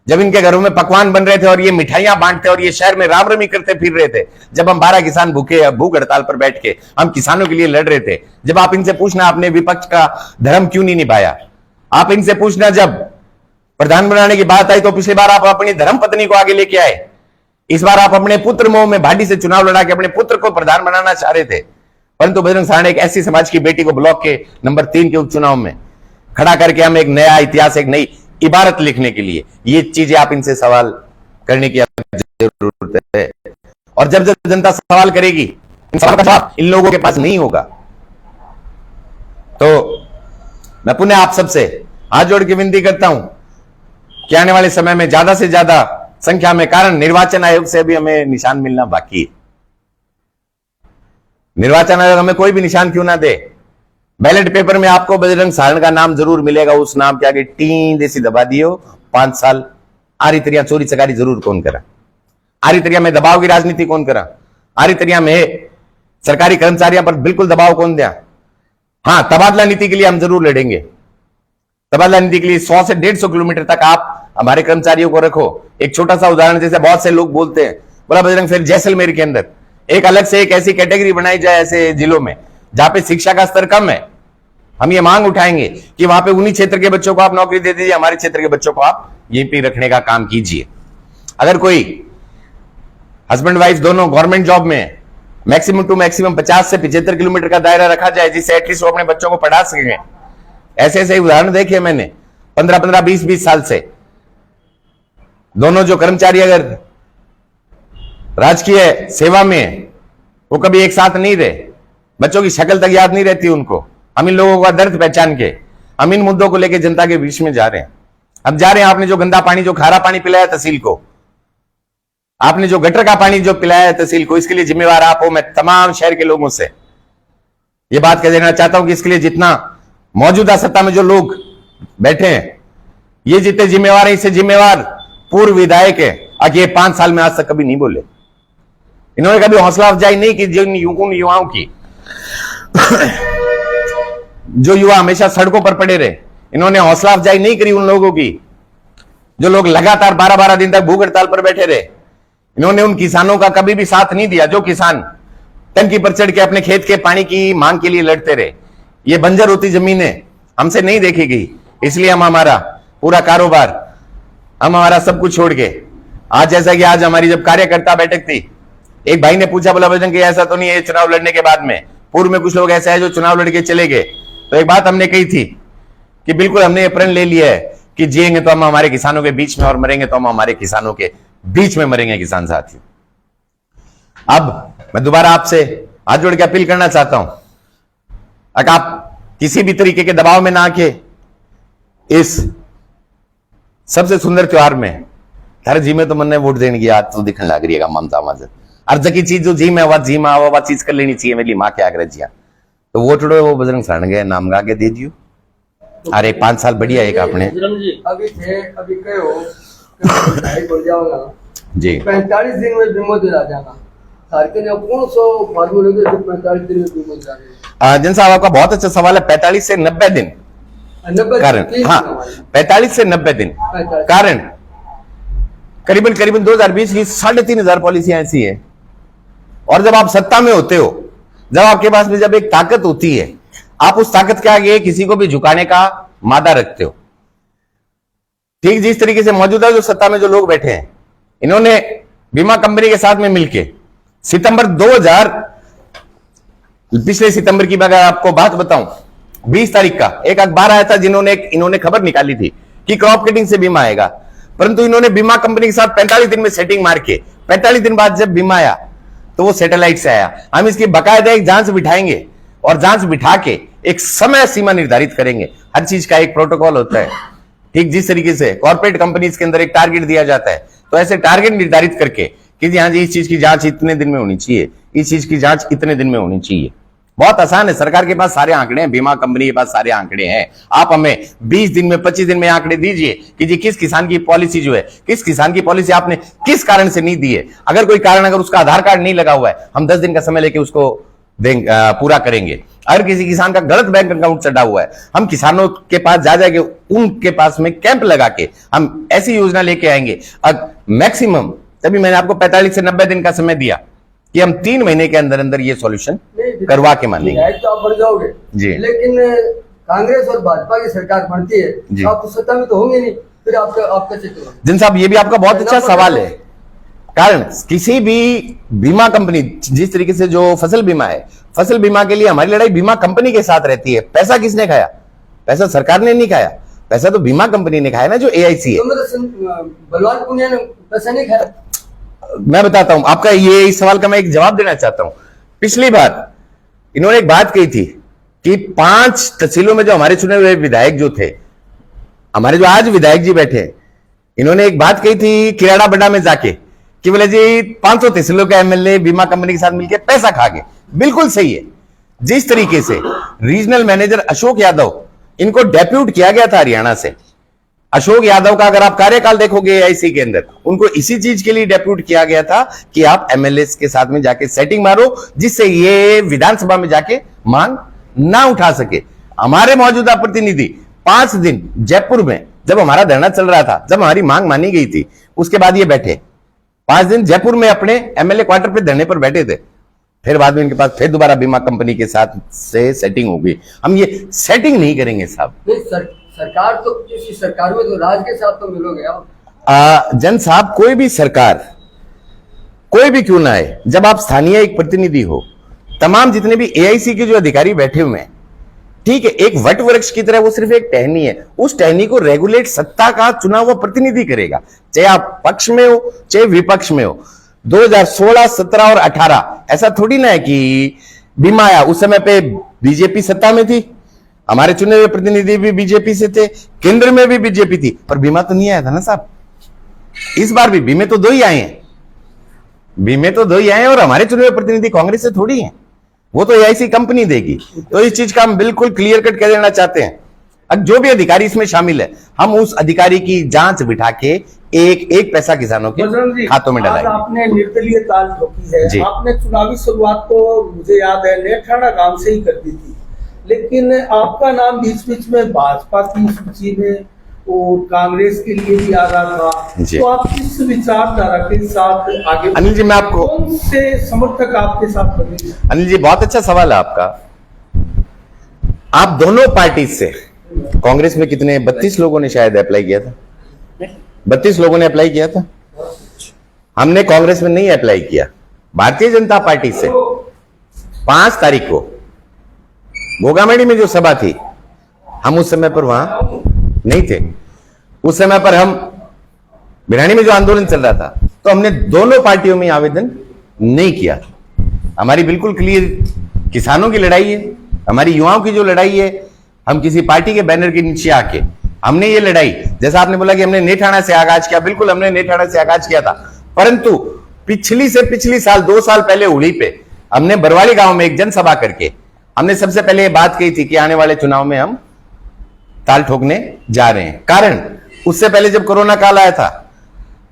जब इनके घरों में पकवान बन रहे थे और ये मिठाइयां बांटते और ये शहर में रामरमी करते फिर रहे थे। जब हम 12 किसान भूख हड़ताल पर बैठ के हम किसानों के लिए लड़ रहे थे। जब आप इनसे पूछना आपने विपक्ष का धर्म क्यों नहीं निभाया। आप इनसे पूछना जब प्रधान बनाने की बात आई तो पिछली बार आप अपनी धर्म पत्नी को आगे लेके आए, इस बार आप अपने पुत्र मोह में भाटी से चुनाव लड़ा के अपने पुत्र को प्रधान बनाना चाह रहे थे। परंतु बजरंग साहन एक ऐसी समाज की बेटी को ब्लॉक के नंबर 3 के उपचुनाव में खड़ा करके हम एक नया इतिहास, एक नई इबारत लिखने के लिए, ये चीजें आप इनसे सवाल करने की जरूरत है। और जब जब जनता सवाल करेगी, इन सवाल का जवाब इन लोगों के पास नहीं होगा। तो मैं पुनः आप सबसे हाथ जोड़ के विनती करता हूं कि आने वाले समय में ज्यादा से ज्यादा संख्या में, कारण निर्वाचन आयोग से भी हमें निशान मिलना बाकी है। निर्वाचन आयोग हमें कोई भी निशान क्यों ना दे, बैलेट पेपर में आपको बजरंग साहन का नाम जरूर मिलेगा। उस नाम के आगे टीं देसी दबा दियो। 5 साल आरी तरिया चोरी चकारी जरूर कौन करा, आरी तरिया में दबाव की राजनीति कौन करा, आरी तरिया में सरकारी कर्मचारियों पर बिल्कुल दबाव कौन दिया। हाँ, तबादला नीति के लिए हम जरूर लड़ेंगे। तबादला नीति के लिए 100 से 150 किलोमीटर तक आप हमारे कर्मचारियों को रखो। एक छोटा सा उदाहरण, जैसे बहुत से लोग बोलते हैं, बोला बजरंग फिर जैसलमेर के अंदर एक अलग से एक ऐसी कैटेगरी बनाई जाए ऐसे जिलों में जहां पे शिक्षा का स्तर कम है। हम ये मांग उठाएंगे कि वहां पे उन्हीं क्षेत्र के बच्चों को आप नौकरी दे दीजिए, हमारे क्षेत्र के बच्चों को आप यहीं पे रखने का काम कीजिए। अगर कोई हस्बैंड वाइफ दोनों गवर्नमेंट जॉब में मैक्सिमम टू मैक्सिमम 50 से 75 किलोमीटर का दायरा रखा जाए, जिससे एटलीस्ट वो अपने बच्चों को पढ़ा सकें। ऐसे ऐसे उदाहरण देखे मैंने 15-15, 20-20 साल से। दोनों जो कर्मचारी अगर राजकीय सेवा में, वो कभी एक साथ नहीं रहे, बच्चों की शक्ल तक याद नहीं रहती उनको। हम इन लोगों का दर्द पहचान के हम इन मुद्दों को लेकर जनता के बीच में जा रहे हैं। अब जा रहे हैं, आपने जो गंदा पानी, जो खारा पानी पिलाया तहसील को, आपने जो गटर का पानी जो पिलाया है तहसील को, इसके लिए जिम्मेवार आप हो। मैं तमाम शहर के लोगों से ये बात कह देना चाहता हूं कि इसके लिए जितना मौजूदा सत्ता में जो लोग बैठे हैं, ये जितने जिम्मेवार हैं, इससे जिम्मेवार पूर्व विधायक है। आगे 5 साल में आज तक कभी नहीं बोले, इन्होंने कभी हौसला अफजाई नहीं की जिन युवाओं की। जो युवा हमेशा सड़कों पर पड़े रहे, इन्होंने हौसला अफजाई नहीं करी उन लोगों की जो लोग लगातार 12-12 दिन तक भूख हड़ताल पर बैठे रहे। इन्होंने उन किसानों का कभी भी साथ नहीं दिया जो किसान टंकी पर चढ़ के अपने खेत के पानी की मांग के लिए लड़ते रहे। ये बंजर होती जमीनें हमसे नहीं देखी गई, इसलिए हम हमारा पूरा कारोबार, हम हमारा सब कुछ छोड़ के आज, जैसा कि आज हमारी जब कार्यकर्ता बैठक थी, एक भाई ने पूछा, बोला बजरंग कि ऐसा तो नहीं है चुनाव लड़ने के बाद में, पूर्व में कुछ लोग ऐसे हैं जो चुनाव लड़के चले गए। तो एक बात हमने कही थी कि बिल्कुल हमने प्रण ले लिया है कि जिएंगे तो हम हमारे किसानों के बीच में और मरेंगे तो हम हमारे किसानों के बीच में मरेंगे। किसान साथियों, अब मैं दोबारा आपसे हाथ जोड़ के अपील करना चाहता हूं, अगर आप किसी भी तरीके के दबाव में ना आके इस सबसे सुंदर त्योहार में थारे जी में तो मन वोट देने की याद तो दिखने लग रही है ममता मज अर्ज की चीज जो जी में वह जी में वह चीज कर लेनी चाहिए मेरी माँ के आग्रह जिया। तो वोट वो बजरंग शरण गए नाम गा के दे दियो। अरे 5 साल बढ़िया एक आपने अभी कहो बोल जाओगा जी 45 दिन में बीमो दिला जाना सरकार ने कौन सो फार्मूले के 45 दिन में बीमो दिला। जन साहब आपका बहुत अच्छा सवाल है। 45 से 90 दिन कारण, हाँ 45 से 90 दिन कारण करीबन 2020 की 3,500 पॉलिसियां ऐसी है। और जब आप सत्ता में होते हो, जब आपके पास में जब एक ताकत होती है, आप उस ताकत के आगे किसी को भी झुकाने का मादा रखते हो। ठीक जिस तरीके से मौजूदा जो सत्ता में जो लोग बैठे हैं, इन्होंने बीमा कंपनी के साथ में मिलके सितंबर 2000 पिछले सितंबर की अगर आपको बात बताऊं, 20 तारीख का एक अखबार आया था इन्होंने खबर निकाली थी कि क्रॉप कटिंग से बीमा आएगा, परंतु इन्होंने बीमा कंपनी के साथ 45 दिन में सेटिंग मार के 45 दिन बाद जब बीमा आया तो वो सैटेलाइट से आया। हम इसकी बाकायदा एक जांच बिठाएंगे और जांच बिठा के एक समय सीमा निर्धारित करेंगे। हर चीज का एक प्रोटोकॉल होता है। ठीक जिस तरीके से कॉर्पोरेट कंपनीज के अंदर एक टारगेट दिया जाता है, तो ऐसे टारगेट निर्धारित करके कि हाँ जी इस चीज की जांच इतने दिन में होनी चाहिए, इस चीज की जांच इतने दिन में होनी चाहिए। बहुत आसान है, सरकार के पास सारे आंकड़े हैं, बीमा कंपनी के पास सारे आंकड़े हैं। आप हमें 20 दिन में 25 दिन में आंकड़े दीजिए कि जी किस किसान की पॉलिसी जो है, किस किसान की पॉलिसी आपने किस कारण से नहीं दी है। अगर कोई कारण, अगर उसका आधार कार्ड नहीं लगा हुआ है, हम 10 दिन का समय लेके उसको पूरा करेंगे। अगर किसी किसान का गलत बैंक अकाउंट चढ़ा हुआ है, हम किसानों के पास जा जाके उनके पास में कैंप लगा के हम ऐसी योजना लेके आएंगे। मैक्सिमम तभी मैंने आपको 45 से 90 दिन का समय दिया कि हम 3 महीने के अंदर अंदर ये सॉल्यूशन करवा के मानेंगे। तो आप बढ़ जाओगे जी, लेकिन कांग्रेस और भाजपा की सरकार बनती है तो आप उस सत्ता में तो होंगे नहीं, फिर आपका चित्र। जिन साहब ये भी आपका बहुत अच्छा सवाल है। कारण किसी भी बीमा कंपनी, जिस तरीके से जो फसल बीमा है, फसल बीमा के लिए हमारी लड़ाई बीमा कंपनी के साथ रहती है। पैसा किसने खाया? पैसा सरकार ने नहीं खाया, पैसा तो बीमा कंपनी ने खाया ना, जो एआईसी है। बलवान पुनिया ने पैसा नहीं खाया। मैं बताता हूं आपका ये इस सवाल का मैं एक जवाब देना चाहता हूं। पिछली बार इन्होंने एक बात कही थी कि 5 तहसीलों में जो हमारे चुने हुए विधायक जो थे, हमारे जो आज विधायक जी बैठे, इन्होंने एक बात कही थी किराड़ा बड़ा में जाके कि बोले जी 500 तहसीलों के एमएलए बीमा कंपनी के साथ मिलकर पैसा खा गए। बिल्कुल सही है। जिस तरीके से रीजनल मैनेजर अशोक यादव, इनको डेप्यूट किया गया था हरियाणा से। अशोक यादव का अगर आप कार्यकाल देखोगे एआईसी के अंदर, उनको इसी चीज के लिए डेप्यूट किया गया था कि आप एमएलए के साथ में जाके सेटिंग मारो, जिससे ये विधानसभा में जाके मांग ना उठा सके। हमारे मौजूदा प्रतिनिधि 5 दिन जयपुर में जब हमारा धरना चल रहा था, जब हमारी मांग मानी गई थी, उसके बाद ये बैठे 5 दिन जयपुर में अपने एमएलए क्वार्टर पे धरने पर बैठे थे। फिर बाद में इनके पास फिर दोबारा बीमा कंपनी के साथ से सेटिंग होगी। हम ये सेटिंग नहीं करेंगे साहब। सरकार तो किसी सरकार में तो राज के साथ तो मिलोगे आप। जन साहब, कोई भी सरकार, कोई भी क्यों ना है, जब आप स्थानीय एक प्रतिनिधि हो, तमाम जितने भी एआईसी के जो अधिकारी बैठे हुए हैं, ठीक है, एक वट वृक्ष की तरह वो सिर्फ एक टहनी है। उस टहनी को रेगुलेट सत्ता का चुना हुआ प्रतिनिधि करेगा, चाहे आप पक्ष में हो चाहे विपक्ष में हो। 2016, 17 और 18 ऐसा थोड़ी ना है कि बीमा आया उस समय पे बीजेपी सत्ता में थी, हमारे चुने हुए प्रतिनिधि भी बीजेपी से थे, केंद्र में भी बीजेपी थी, पर बीमा तो नहीं आया था ना साहब। इस बार भी बीमे तो 2 ही आए हैं, बीमे तो 2 ही आए हैं, और हमारे चुने हुए प्रतिनिधि कांग्रेस से थोड़ी हैं। वो तो एआईसी कंपनी देगी। तो इस चीज का हम बिल्कुल क्लियर कट कह देना चाहते हैं। अब जो भी अधिकारी इसमें शामिल है, हम उस अधिकारी की जांच बिठा के एक एक पैसा किसानों के खातों में डालेंगे। आपने निर्दलीय ताल ठोकी है। जी। आपने चुनावी शुरुआत तो मुझे याद है नेठाना गांव से ही कर दी थी, लेकिन आपका नाम बीच बीच में भाजपा की सूची में और कांग्रेस के लिए भी आ रहा था। जी। तो आप किस विचारधारा के साथ आगे, अनिल जी, मैं आपको कौन से समर्थक आपके साथ बने? अनिल जी, बहुत अच्छा सवाल है आपका। आप दोनों पार्टी से, कांग्रेस में कितने 32 लोगों ने शायद अप्लाई किया था, 32 लोगों ने अप्लाई किया था। हमने कांग्रेस में नहीं अप्लाई किया, भारतीय जनता पार्टी से 5 तारीख को भोगामेड़ी में जो सभा थी, हम उस समय पर वहां नहीं थे। उस समय पर हम भिरानी में जो आंदोलन चल रहा था, तो हमने दोनों पार्टियों में आवेदन नहीं किया। हमारी बिल्कुल क्लियर किसानों की लड़ाई है, हमारी युवाओं की जो लड़ाई है, हम किसी पार्टी के बैनर के नीचे आके हमने ये लड़ाई, जैसा आपने बोला कि हमने नेठाना से आगाज किया, बिल्कुल हमने नेठाना से आगाज किया था। परंतु पिछली साल 2 साल पहले उड़ी पे हमने बरवाली गांव में एक जनसभा करके हमने सबसे पहले ये बात कही थी कि आने वाले चुनाव में हम ताल ठोकने जा रहे हैं। कारण उससे पहले जब कोरोना काल आया था,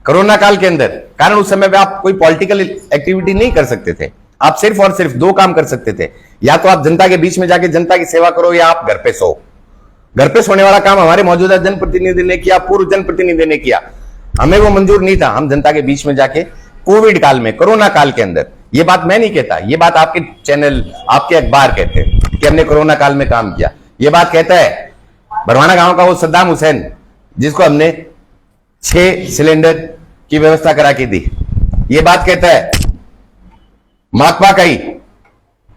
कोरोना काल के अंदर, कारण उस समय पे आप कोई पॉलिटिकल एक्टिविटी नहीं कर सकते थे। आप सिर्फ और सिर्फ 2 काम कर सकते थे, या तो आप जनता के बीच में जाके जनता की सेवा करो, या आप घर पे सो। घर पे सोने वाला काम हमारे मौजूदा जनप्रतिनिधि ने किया, पूर्व जनप्रतिनिधि ने किया, हमें वो मंजूर नहीं था। हम जनता के बीच में जाके कोविड काल में, कोरोना काल के अंदर, ये बात मैं नहीं कहता, ये बात आपके चैनल, आपके अखबार कहते हैं कि हमने कोरोना काल में काम किया। ये बात कहता है बरवाना गांव का वो सद्दाम हुसैन, जिसको हमने 6 सिलेंडर की व्यवस्था करा के दी। ये बात कहता है माकपा का ही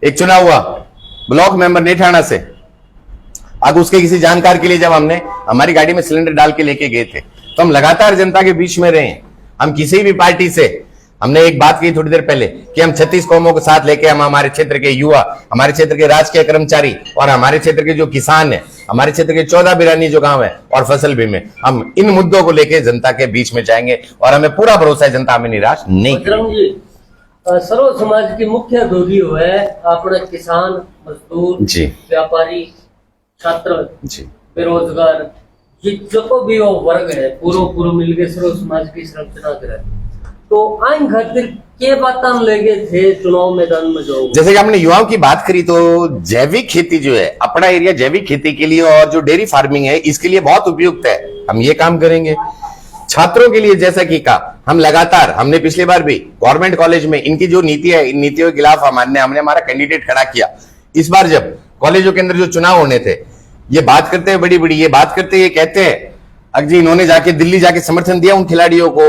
एक चुनाव हुआ ब्लॉक मेंबर नेठाना से, अब उसके किसी जानकार के लिए जब हमने हमारी गाड़ी में सिलेंडर डाल के लेके गए थे, तो हम लगातार जनता के बीच में रहे। हम किसी भी पार्टी से, हमने एक बात की थोड़ी देर पहले कि हम 36 कौमों को साथ लेके, हम हमारे क्षेत्र के युवा, हमारे क्षेत्र के राजकीय कर्मचारी और हमारे क्षेत्र के जो किसान है, हमारे क्षेत्र के 14 बिरानी जो गांव है और फसल बीमे, हम इन मुद्दों को लेके जनता के बीच में जाएंगे और हमें पूरा भरोसा है जनता हमें निराश नहीं करेगी। सर्व समाज की मुख्य धोरी है अपने किसान, मजदूर, जी, व्यापारी, छात्र, जी, बेरोजगार, जो भी वो वर्ग है, पूरा मिलके सर्व समाज की संरचना करे। तो आइन खातिर के बात लेके थे चुनाव मैदान में जो, जैसे कि हमने युवाओं की बात करी, तो जैविक खेती जो है, अपना एरिया जैविक खेती के लिए और जो डेयरी फार्मिंग है, इसके लिए बहुत उपयुक्त है। हम ये काम करेंगे। छात्रों के लिए जैसा कि कहा, हम लगातार, हमने पिछली बार भी गवर्नमेंट कॉलेज में इनकी जो नीति है, इन नीतियों के खिलाफ हमने हमारा कैंडिडेट खड़ा किया। इस बार जब कॉलेजों के अंदर जो चुनाव होने थे, ये बात करते हैं बड़ी बड़ी, ये बात करते हैं, ये कहते हैं जी इन्होंने जाके दिल्ली जाके समर्थन दिया उन खिलाड़ियों को,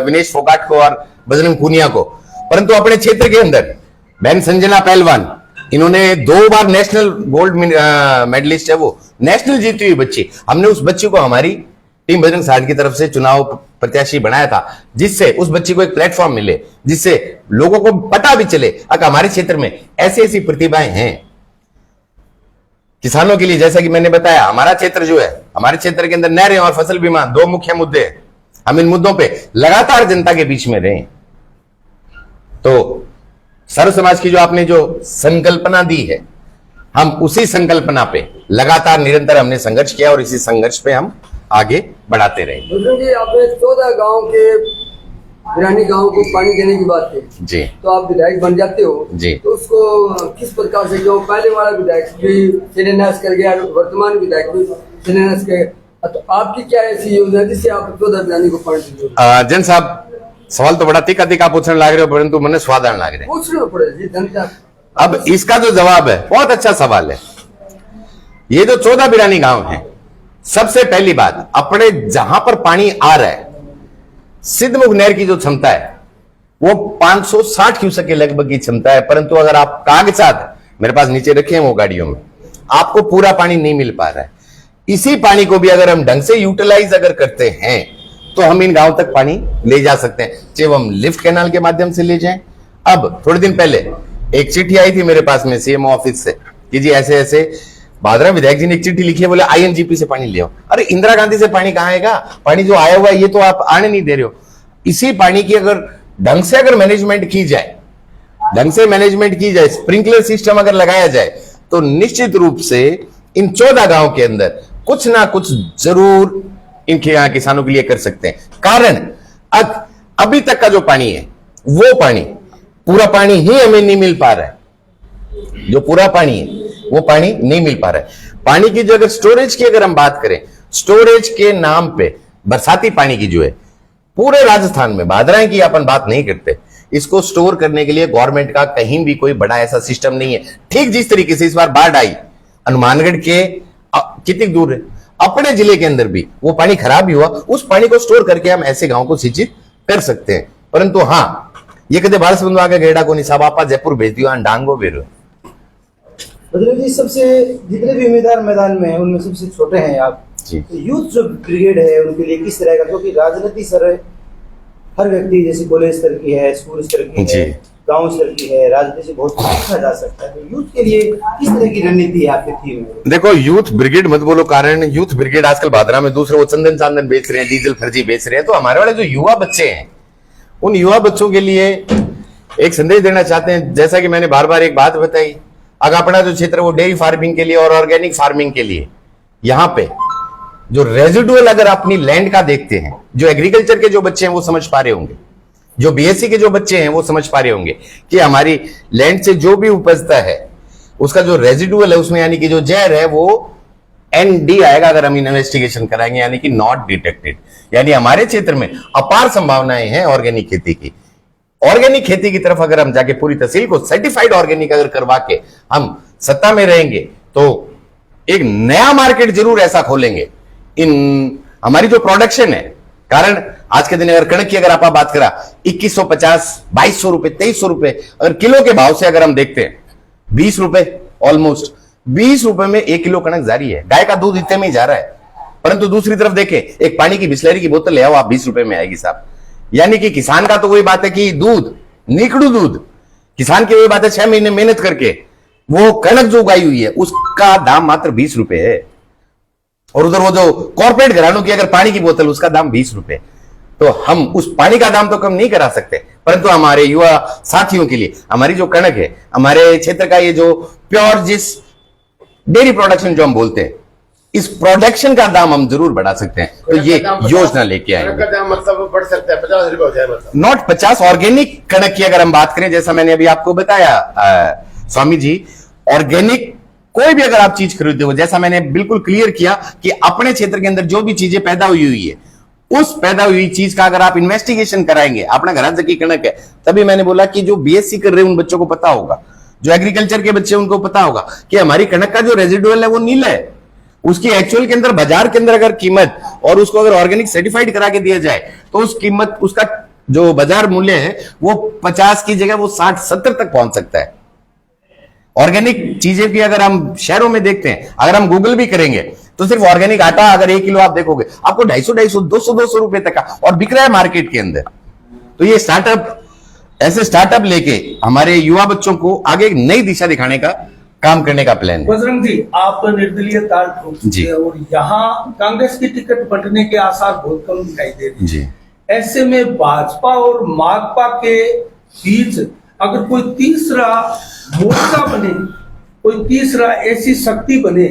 विनेश फोगाट को और बजरंग पूनिया को, परंतु अपने क्षेत्र के अंदर बहन संजना पहलवान, इन्होंने 2 बार नेशनल गोल्ड मेडलिस्ट है, वो नेशनल जीती हुई बच्ची, हमने उस बच्ची को हमारी टीम बजरंग साठ की तरफ से चुनाव प्रत्याशी बनाया था, जिससे उस बच्ची को एक प्लेटफॉर्म मिले, जिससे लोगों को पता भी चले कि हमारे क्षेत्र में ऐसी ऐसी प्रतिभाएं हैं। किसानों के लिए जैसा कि मैंने बताया, हमारा क्षेत्र जो है, हमारे क्षेत्र के अंदर नहरें और फसल बीमा 2 मुख्य मुद्दे हैं। हम इन मुद्दों पे लगातार जनता के बीच में रहें। तो सर्व समाज की जो आपने जो संकल्पना दी है, हम उसी संकल्पना पे लगातार निरंतर हमने संघर्ष किया और इसी संघर्ष पे हम आगे बढ़ाते रहे। जी, आपने 14 गांव के बिरानी गांव को पानी देने की बात है जी, तो आप विधायक बन जाते हो जी, तो उसको किस प्रकार से, जो पहले वाला विधायक भी शिलान्यास कर गया, वर्तमान विधायक भी शिलान्यास कर, तो आपकी क्या ऐसी योजना है जिससे आप 14 बिरानी को पानी दीजिए? जन साहब, सवाल तो बड़ा तीखा पूछने लग रहे हो, परंतु मैंने स्वादान लग रहे पूछना पड़े जी जनता। अब इसका जो जवाब है, बहुत अच्छा सवाल है। ये जो 14 बिरानी गांव है, सबसे पहली बात, अपने जहां पर पानी आ रहा है, सिद्धमुख नहर की जो क्षमता है वो 560 क्यूसेक के लगभग की क्षमता है, परंतु अगर आप कागजात मेरे पास नीचे रखे हैं वो गाड़ियों में, आपको पूरा पानी नहीं मिल पा रहा है। इसी पानी को भी अगर हम ढंग से यूटिलाइज अगर करते हैं तो हम इन गांव तक पानी ले जा सकते हैं, चाहे हम लिफ्ट कैनाल के माध्यम से ले जाएं। अब थोड़े दिन पहले एक चिट्ठी आई थी मेरे पास में सीएमओ ऑफिस से कि जी ऐसे ऐसे भादरा विधायक जी ने एक चिट्ठी लिखी है, बोले आईएनजीपी से पानी ले आओ। अरे इंदिरा गांधी से पानी कहां आएगा? पानी जो आया हुआ है ये तो आप आने नहीं दे रहे हो। इसी पानी की अगर ढंग से अगर मैनेजमेंट की जाए ढंग से मैनेजमेंट की जाए, स्प्रिंकलर सिस्टम अगर लगाया जाए तो निश्चित रूप से इन 14 गांव के अंदर कुछ ना कुछ जरूर इनके यहां किसानों के लिए कर सकते हैं। कारण अभी तक का जो पानी है वो पानी, पूरा पानी ही हमें नहीं मिल पा रहा है। जो पूरा पानी है वो पानी नहीं मिल पा रहा है। पानी की जो अगर स्टोरेज की अगर हम बात करें, स्टोरेज के नाम पे बरसाती पानी की जो है पूरे राजस्थान में, भादराएं की अपन बात नहीं करते, इसको स्टोर करने के लिए गवर्नमेंट का कहीं भी कोई बड़ा ऐसा सिस्टम नहीं है। ठीक जिस तरीके से इस बार बाढ़ आई हनुमानगढ़ के कितनी दूर है, अपने जिले के अंदर भी वो पानी खराब ही हुआ, उस पानी को स्टोर करके हम ऐसे गांव को सिंचित कर सकते हैं। परंतु हाँ, ये कदे बाढ़ से बंधवा के गेड़ा को नहीं साहब, आप जयपुर भेज दियो डांगो बेरो। बद्री जी, सबसे जितने भी उम्मीदवार मैदान में हैं उनमें सबसे छोटे हैं आप जी। तो यूथ जो ब्रिगेड है उनके लिए किस तरह का, क्योंकि राजनीति सर हर व्यक्ति जैसे कॉलेज स्तर की है, स्कूल स्तर की है, गांव स्तर की है, राजनीति से बहुत कुछ सीखा जा सकता है। तो यूथ के लिए किस तरह की रणनीति है आपकी थीम में? देखो, यूथ ब्रिगेड मत बोलो, कारण यूथ ब्रिगेड आजकल भादरा में दूसरे वो चंदन चांदन बेच रहे हैं, डीजल फर्जी बेच रहे हैं। तो हमारे वाले जो युवा बच्चे हैं उन युवा बच्चों के लिए एक संदेश देना चाहते हैं। जैसा कि मैंने बार बार एक बात बताई, अगर अपना जो क्षेत्र है वो डेयरी फार्मिंग के लिए और ऑर्गेनिक फार्मिंग के लिए, यहां पे जो रेजिडुअल अगर अपनी लैंड का देखते हैं, जो एग्रीकल्चर के जो बच्चे हैं वो समझ पा रहे होंगे, जो बीएससी के जो बच्चे हैं वो समझ पा रहे होंगे कि हमारी लैंड से जो भी उपजता है उसका जो रेजिडुअल है उसमें यानी कि जो जहर है वो एनडी आएगा अगर हम इन्वेस्टिगेशन कराएंगे, यानी कि नॉट डिटेक्टेड। यानी हमारे क्षेत्र में अपार संभावनाएं हैं ऑर्गेनिक खेती की। ऑर्गेनिक खेती की तरफ अगर हम जाके पूरी तहसील को सर्टिफाइड ऑर्गेनिक अगर करवा के हम सत्ता में रहेंगे तो एक नया मार्केट जरूर ऐसा खोलेंगे इन हमारी जो प्रोडक्शन है। कारण आज के दिन अगर कणक की अगर आप बात करा 2150, 2200 रुपए, 2300 रुपए अगर किलो के भाव से अगर हम देखते हैं, 20 रुपए ऑलमोस्ट 20 रुपए में 1 किलो कणक जारी है। गाय का दूध इतने में ही जा रहा है। परंतु दूसरी तरफ देखें, एक पानी की बिस्लरी की बोतल ले आओ आप, 20 रुपए में आएगी साहब। यानी कि किसान का तो वही बात है कि दूध, निकड़ू दूध, किसान की वही बात है 6 महीने मेहनत करके वो कणक जो उगाई हुई है उसका दाम मात्र 20 रुपए है। और उधर वो जो कॉर्पोरेट घरानों की अगर पानी की बोतल उसका दाम 20 रुपए। तो हम उस पानी का दाम तो कम नहीं करा सकते, परंतु हमारे युवा साथियों के लिए हमारी जो कणक है, हमारे क्षेत्र का ये जो प्योर जिस डेयरी प्रोडक्शन जो हम बोलते हैं, इस प्रोडक्शन का दाम हम जरूर बढ़ा सकते हैं। तो ये योजना लेके आए, मतलब बढ़ सकता है 50 रुपए हो जाए, मतलब नॉट 50। ऑर्गेनिक कणक की अगर हम बात करें, जैसा मैंने अभी आपको बताया स्वामी जी, ऑर्गेनिक कोई भी अगर आप चीज खरीदते हो, जैसा मैंने बिल्कुल क्लियर किया कि अपने क्षेत्र के अंदर जो भी चीजें पैदा हुई है उस पैदा हुई चीज का अगर आप इन्वेस्टिगेशन कराएंगे, अपना घर की कणक है, तभी मैंने बोला कि जो बीएससी कर रहे हैं उन बच्चों को पता होगा, जो एग्रीकल्चर के बच्चे उनको पता होगा कि हमारी कणक का जो रेजिडुअल है वो नीला है। उसकी एक्चुअल के अंदर बाजार के अंदर अगर कीमत और उसको अगर ऑर्गेनिक सर्टिफाइड करा के दिया जाए तो उस कीमत, उसका जो बाजार मूल्य है वो 50 की जगह वो 60-70 तक पहुंच सकता है। ऑर्गेनिक चीजें भी अगर हम शहरों में देखते हैं, अगर हम गूगल भी करेंगे तो सिर्फ ऑर्गेनिक आटा अगर 1 किलो आप देखोगे आपको 250, 200 रुपए तक का और बिक रहा है मार्केट के अंदर। तो ये स्टार्टअप, ऐसे स्टार्टअप लेके हमारे युवा बच्चों को आगे एक नई दिशा दिखाने का काम करने का प्लान है। बजरंग जी, आप निर्दलीय ताल ठोक चुके हैं और यहाँ कांग्रेस की टिकट बंटने के आसार बहुत कम दिखाई दे रहे जी। ऐसे में भाजपा और माकपा के बीच अगर कोई तीसरा मोर्चा बने, कोई तीसरा ऐसी शक्ति बने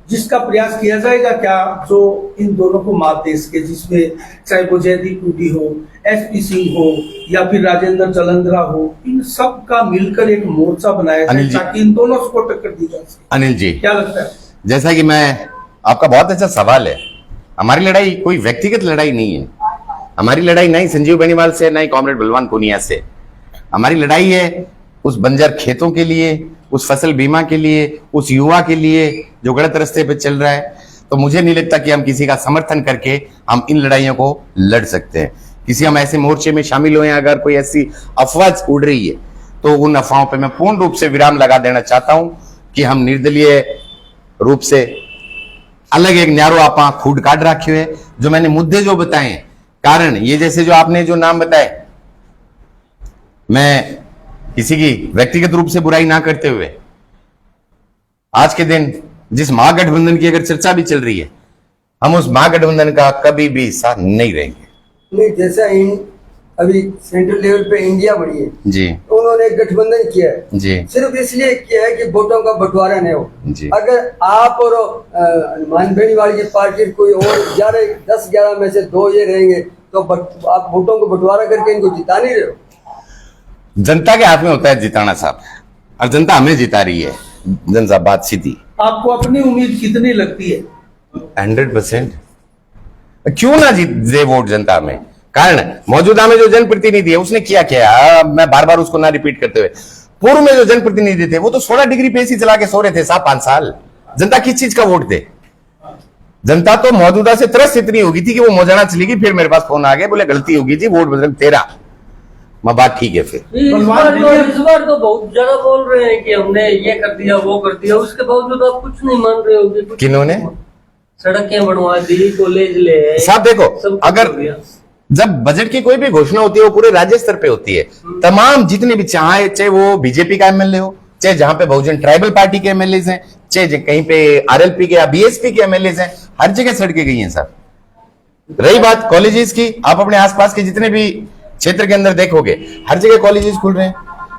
जिसका प्रयास किया जाएगा क्या, जो इन दोनों को मात दे सके, जिसमें चाहे वो जयदीप टूडी हो, एसपी सिंह हो या फिर राजेंद्र जलंधरा हो, इन सब का मिलकर एक मोर्चा बनाया जाए ताकि इन दोनों को टक्कर दी जा सके? अनिल जी, क्या लगता है? जैसा कि मैं, आपका बहुत अच्छा सवाल है। हमारी लड़ाई कोई व्यक्तिगत लड़ाई नहीं है। हमारी लड़ाई ना ही संजीव बेनीवाल से, ना ही कॉमरेड बलवान पूनिया से। हमारी लड़ाई है उस बंजर खेतों के लिए, उस फसल बीमा के लिए, उस युवा के लिए जो गलत रास्ते पे चल रहा है। तो मुझे नहीं लगता कि हम किसी का समर्थन करके हम इन लड़ाइयों को लड़ सकते हैं। किसी हम ऐसे मोर्चे में शामिल हुए, अगर कोई ऐसी अफवाह उड़ रही है तो उन अफवाहों पे मैं पूर्ण रूप से विराम लगा देना चाहता हूं कि हम निर्दलीय रूप से अलग एक न्यारो आपा खूड काट रखे हुए, जो मैंने मुद्दे जो बताए हैं। कारण ये जैसे जो आपने जो नाम बताए, मैं किसी की व्यक्तिगत रूप से बुराई ना करते हुए, आज के दिन जिस महागठबंधन की अगर चर्चा भी चल रही है, हम उस महागठबंधन का कभी भी साथ नहीं रहेंगे। नहीं, जैसा अभी सेंट्रल लेवल पे इंडिया बनी है जी, तो उन्होंने एक गठबंधन किया है जी सिर्फ इसलिए किया है कि वोटों का बंटवारा नहीं हो। जी। अगर आप और हनुमान बेनीवाल की पार्टी कोई और 10-11 में से 2 ये रहेंगे तो आप वोटों को बंटवारा करके इनको जिता नहीं रहे हो। जनता के हाथ में होता है जिताना साहब, और जनता हमें जिता रही है। जन साहब बात सीधी। आपको अपनी उम्मीद कितनी लगती है? 100%। क्यों ना जीत दे वोट जनता में? कारण मौजूदा में जो जनप्रतिनिधि है उसने किया क्या? मैं बार बार उसको ना रिपीट करते हुए, पूर्व में जो जनप्रतिनिधि थे वो तो 16 डिग्री पे एसी चला के सो रहे थे साहब 5 साल। जनता किस चीज का वोट दे? जनता तो मौजूदा से त्रस्त इतनी होगी थी कि वो मौजाना चली गई। फिर मेरे पास फोन आ गया, बोले गलती होगी जी, वोट बदल तेरा। मैं बात ठीक है फिर। इस बार तो बहुत ज्यादा बोल रहे हैं कि हमने ये कर दिया वो कर दिया, उसके बावजूद आप कुछ नहीं मान रहे हो। किन्होंने? सड़कें बनवा दी, कॉलेज ले साहब देखो, अगर जब बजट की कोई भी घोषणा होती है वो पूरे राज्य स्तर पे होती है। तमाम जितने भी चाहे वो बीजेपी का एमएलए हो, चाहे जहां पे बहुजन ट्राइबल पार्टी के एमएलए हैं, चाहे कहीं पे आरएलपी के या बीएसपी के एमएलए हैं, हर जगह सड़कें गई हैं साहब। रही बात कॉलेजेस की, आप अपने आसपास के जितने भी क्षेत्र के अंदर देखोगे हर जगह कॉलेजेस खुल रहे हैं।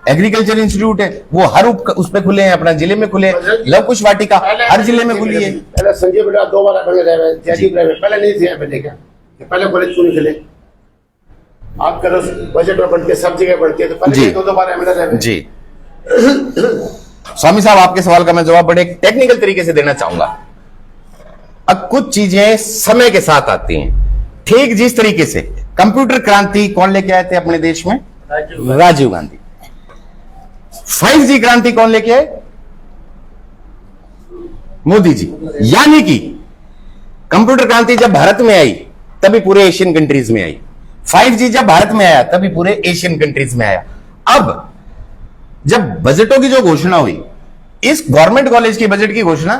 एग्रीकल्चर इंस्टीट्यूट है वो हर उस पे खुले हैं, अपना जिले में खुले, लव कुश वाटिका हर जिले में खुली है। पहले संजय बेटा 2 बार बने रहे, जयदीप रहे, पहले नहीं थे एमएलए क्या? पहले कॉलेज क्यों नहीं खुले? आप करो बजट में बनते सब जगह बनती है, तो पहले 2 बार एमएलए रहे जी। स्वामी साहब आपके सवाल का मैं जवाब बड़े टेक्निकल तरीके से देना चाहूंगा। अब कुछ चीजें समय के साथ आती हैं, ठीक जिस तरीके से कंप्यूटर क्रांति कौन लेके आए थे अपने देश में? राजीव गांधी। 5G क्रांति कौन लेके आए? मोदी जी। यानी कि कंप्यूटर क्रांति जब भारत में आई तभी पूरे एशियन कंट्रीज में आई, 5G जब भारत में आया तभी पूरे एशियन कंट्रीज में आया। अब जब बजटों की जो घोषणा हुई, इस गवर्नमेंट कॉलेज की बजट की घोषणा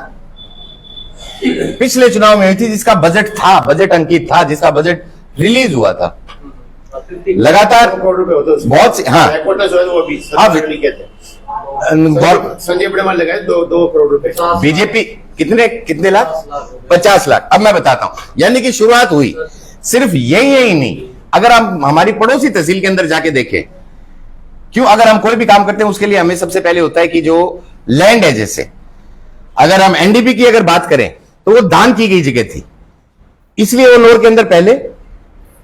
पिछले चुनाव में हुई थी, जिसका बजट था, बजट अंकित था, जिसका बजट रिलीज हुआ था। लगातार बहुत सी, हाँ संजय बड़े मान लगाए 2 करोड़ रुपए। बीजेपी कितने लाख? 50 लाख। अब मैं बताता हूं, यानी कि शुरुआत हुई। सिर्फ यही नहीं, अगर हम हमारी पड़ोसी तहसील के अंदर जाके देखें, क्यों अगर हम कोई भी काम करते हैं उसके लिए हमें सबसे पहले होता है कि जो लैंड है, जैसे अगर हम एनडीपी की अगर बात करें तो वो दान की गई जगह थी, इसलिए वो लोर के अंदर पहले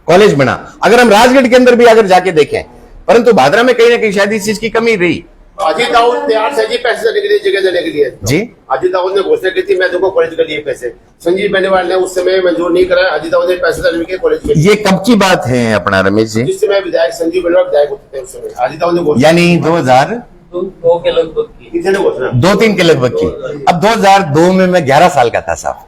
कॉलेज बना। अगर हम राजगढ़ के अंदर भी अगर जाके देखें, परंतु भादरा में कहीं ना कहीं शायद इस चीज की कमी रही। अजीत दाऊद तैयार से जी पैसे देने के लिए, जगह देने के लिए जी। अजीत दाऊद ने घोषणा की थी मैं देखो कॉलेज के लिए पैसे, संजीव बेनीवाल ने उस समय मंजूर नहीं करा, अजीत दाऊद ने पैसे देने के कॉलेज के। ये कब की बात है अपना रमेश जी? जिस समय विधायक संजीव बेनीवाल विधायक होते थे उस समय अजीत दाऊद ने, यानी 2002 के लगभग की, 2-3 के लगभग की। अब 2002 में मैं 11 साल का था साहब,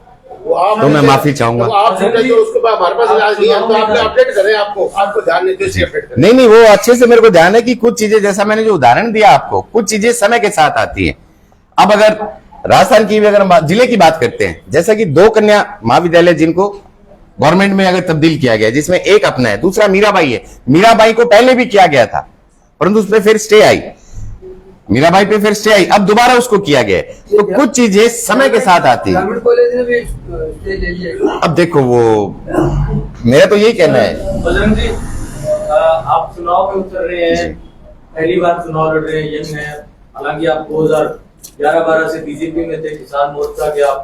तो मैं माफी चाहूंगा। आप जो उसके बाद हमारे पास इलाज नहीं है तो आपने अपडेट करें, आपको ध्यान नहीं तो अपडेट करें। नहीं वो अच्छे से मेरे को ध्यान है कि कुछ चीजें, जैसा मैंने जो उदाहरण दिया आपको, कुछ चीजें समय के साथ आती है। अब अगर राजस्थान की भी अगर हम जिले की बात करते हैं, जैसा कि 2 कन्या महाविद्यालय जिनको गवर्नमेंट में अगर तब्दील किया गया, जिसमें एक अपना है, दूसरा मीराबाई है। मीराबाई को पहले भी किया गया था, परंतु उस पर फिर स्टे आई, मीराबाई पे फिर स्टे आई, अब दोबारा उसको किया गया। तो कुछ चीजें समय के साथ आती है। कॉलेज ने भी स्टे ले लिया। अब देखो वो मेरा तो यही कहना है। बजरंग जी, आप चुनाव में उतर रहे हैं, पहली बार चुनाव लड़ रहे हैं, यंग हैं। हालांकि आप 2011-12 से बीजेपी में थे, किसान मोर्चा के आप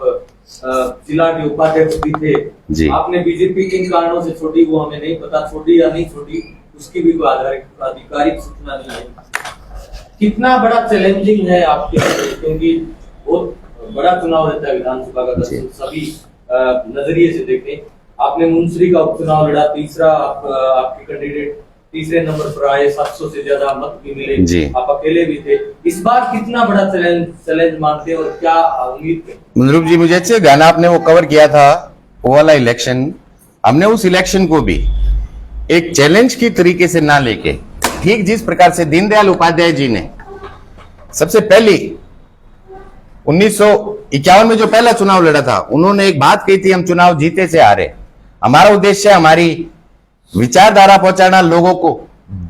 जिला के उपाध्यक्ष भी थे जी। आपने बीजेपी किन कारणों से छोड़ी वो हमें नहीं पता, छोड़ी या नहीं छोड़ी उसकी भी कोई आधिकारिक सूचना नहीं है। कितना बड़ा चैलेंजिंग है आपके लिए, क्योंकि बहुत बड़ा चुनाव रहता है विधानसभा का, सभी नजरिए से देखें। आपने मुंसरी का उपचुनाव लड़ा, तीसरा आपके कैंडिडेट तीसरे नंबर पर आए, 700 से ज्यादा मत भी मिले जी। आप अकेले भी थे। इस बार कितना बड़ा चैलेंज मानते हैं और क्या उम्मीद है? मुनरूप जी, मुझे अच्छे ध्यान, आपने वो कवर किया था वो वाला इलेक्शन। हमने उस इलेक्शन को भी एक चैलेंज की तरीके से ना लेके, ठीक जिस प्रकार से दीनदयाल उपाध्याय जी ने सबसे पहली 1951 में जो पहला चुनाव लड़ा था, उन्होंने एक बात कही थी, हम चुनाव जीते से हारे, हमारा उद्देश्य है हमारी विचारधारा पहुंचाना, लोगों को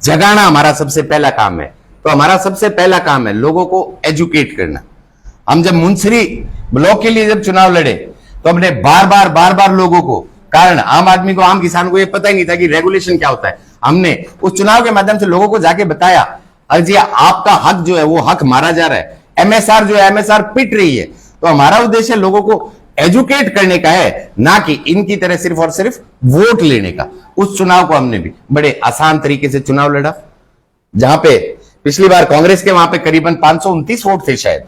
जगाना हमारा सबसे पहला काम है। तो हमारा सबसे पहला काम है लोगों को एजुकेट करना। हम जब मुंसरी ब्लॉक के लिए जब चुनाव लड़े तो हमने बार बार लोगों को, कारण आम आदमी को, आम किसान को ये पता ही नहीं था कि रेगुलेशन क्या होता है, हमने उस चुनाव के माध्यम से लोगों को जाके बताया अरे जी आपका हक जो है वो हक मारा जा रहा है, एमएसआर जो है एमएसआर पिट रही है। तो हमारा उद्देश्य लोगों को एजुकेट करने का है, ना कि इनकी तरह सिर्फ और सिर्फ वोट लेने का। उस चुनाव को हमने भी बड़े आसान तरीके से चुनाव लड़ा, जहां पे पिछली बार कांग्रेस के वहां पे करीबन 529 वोट थे, शायद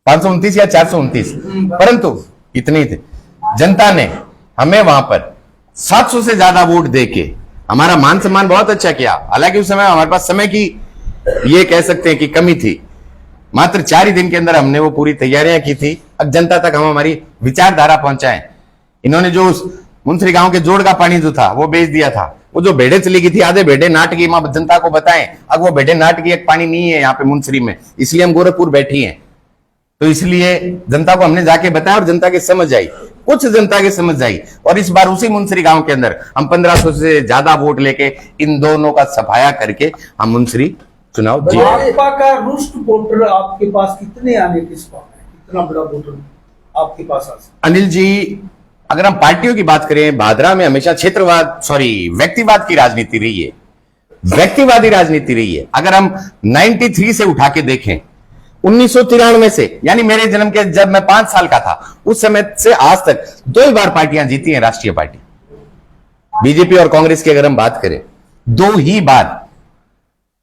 529 या 429, परंतु इतने ही थे। जनता ने हमें वहां पर 700 से ज्यादा वोट देके हमारा मान सम्मान बहुत अच्छा किया। हालांकि उस समय हमारे पास समय की ये कह सकते हैं कि कमी थी, मात्र 4 ही दिन के अंदर हमने वो पूरी तैयारियां की थी। अब जनता तक हम हमारी विचारधारा पहुंचाएं। इन्होंने जो उस मुंसरी गांव के जोड़ का पानी जो था वो बेच दिया था, वो जो भेड़े चली गई थी आधे भेड़े नाटकी, मां जनता को बताएं अब वो भेड़े नाटकी एक पानी नहीं है यहाँ पे मुंसरी में, इसलिए हम गोरखपुर बैठी हैं। तो इसलिए जनता को हमने जाके बताया और जनता की समझ आई, कुछ जनता की समझ आई। और इस बार उसी मुंसरी गांव के अंदर हम 1500 से ज्यादा वोट लेके इन दोनों का सफाया करके हम मुंसरी चुनाव जीते। भाजपा का रुष्ट वोटर आपके पास कितने आने की संभावना है, कितना बड़ा वोटर आपके पास आ सकता है? अनिल जी, अगर हम पार्टियों की बात करें, भादरा में हमेशा व्यक्तिवाद की राजनीति रही है, व्यक्तिवादी राजनीति रही है। अगर हम 93 से उठा के देखें, 1993 से, यानी मेरे जन्म के जब मैं 5 साल का था, उस समय से आज तक 2 ही बार पार्टियां जीती हैं, राष्ट्रीय पार्टी बीजेपी और कांग्रेस की अगर हम बात करें 2 ही बार।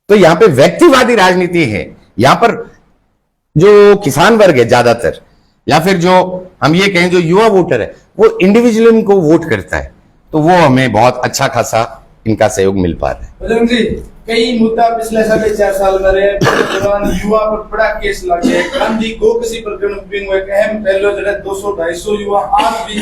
तो यहां पे व्यक्तिवादी राजनीति है। यहां पर जो किसान वर्ग है ज्यादातर, या फिर जो हम ये कहें जो युवा वोटर है, वो इंडिविजुअल को वोट करता है, तो वो हमें बहुत अच्छा खासा इनका सहयोग मिल पा रहा है। बजरंग जी, कई मुद्दा पिछले 4.5 साल में रहे, दौरान युवा पर बड़ा केस लगे, गांधी गोकसी प्रकरण भी एक अहम पहलू जो 200-250 युवा आज भी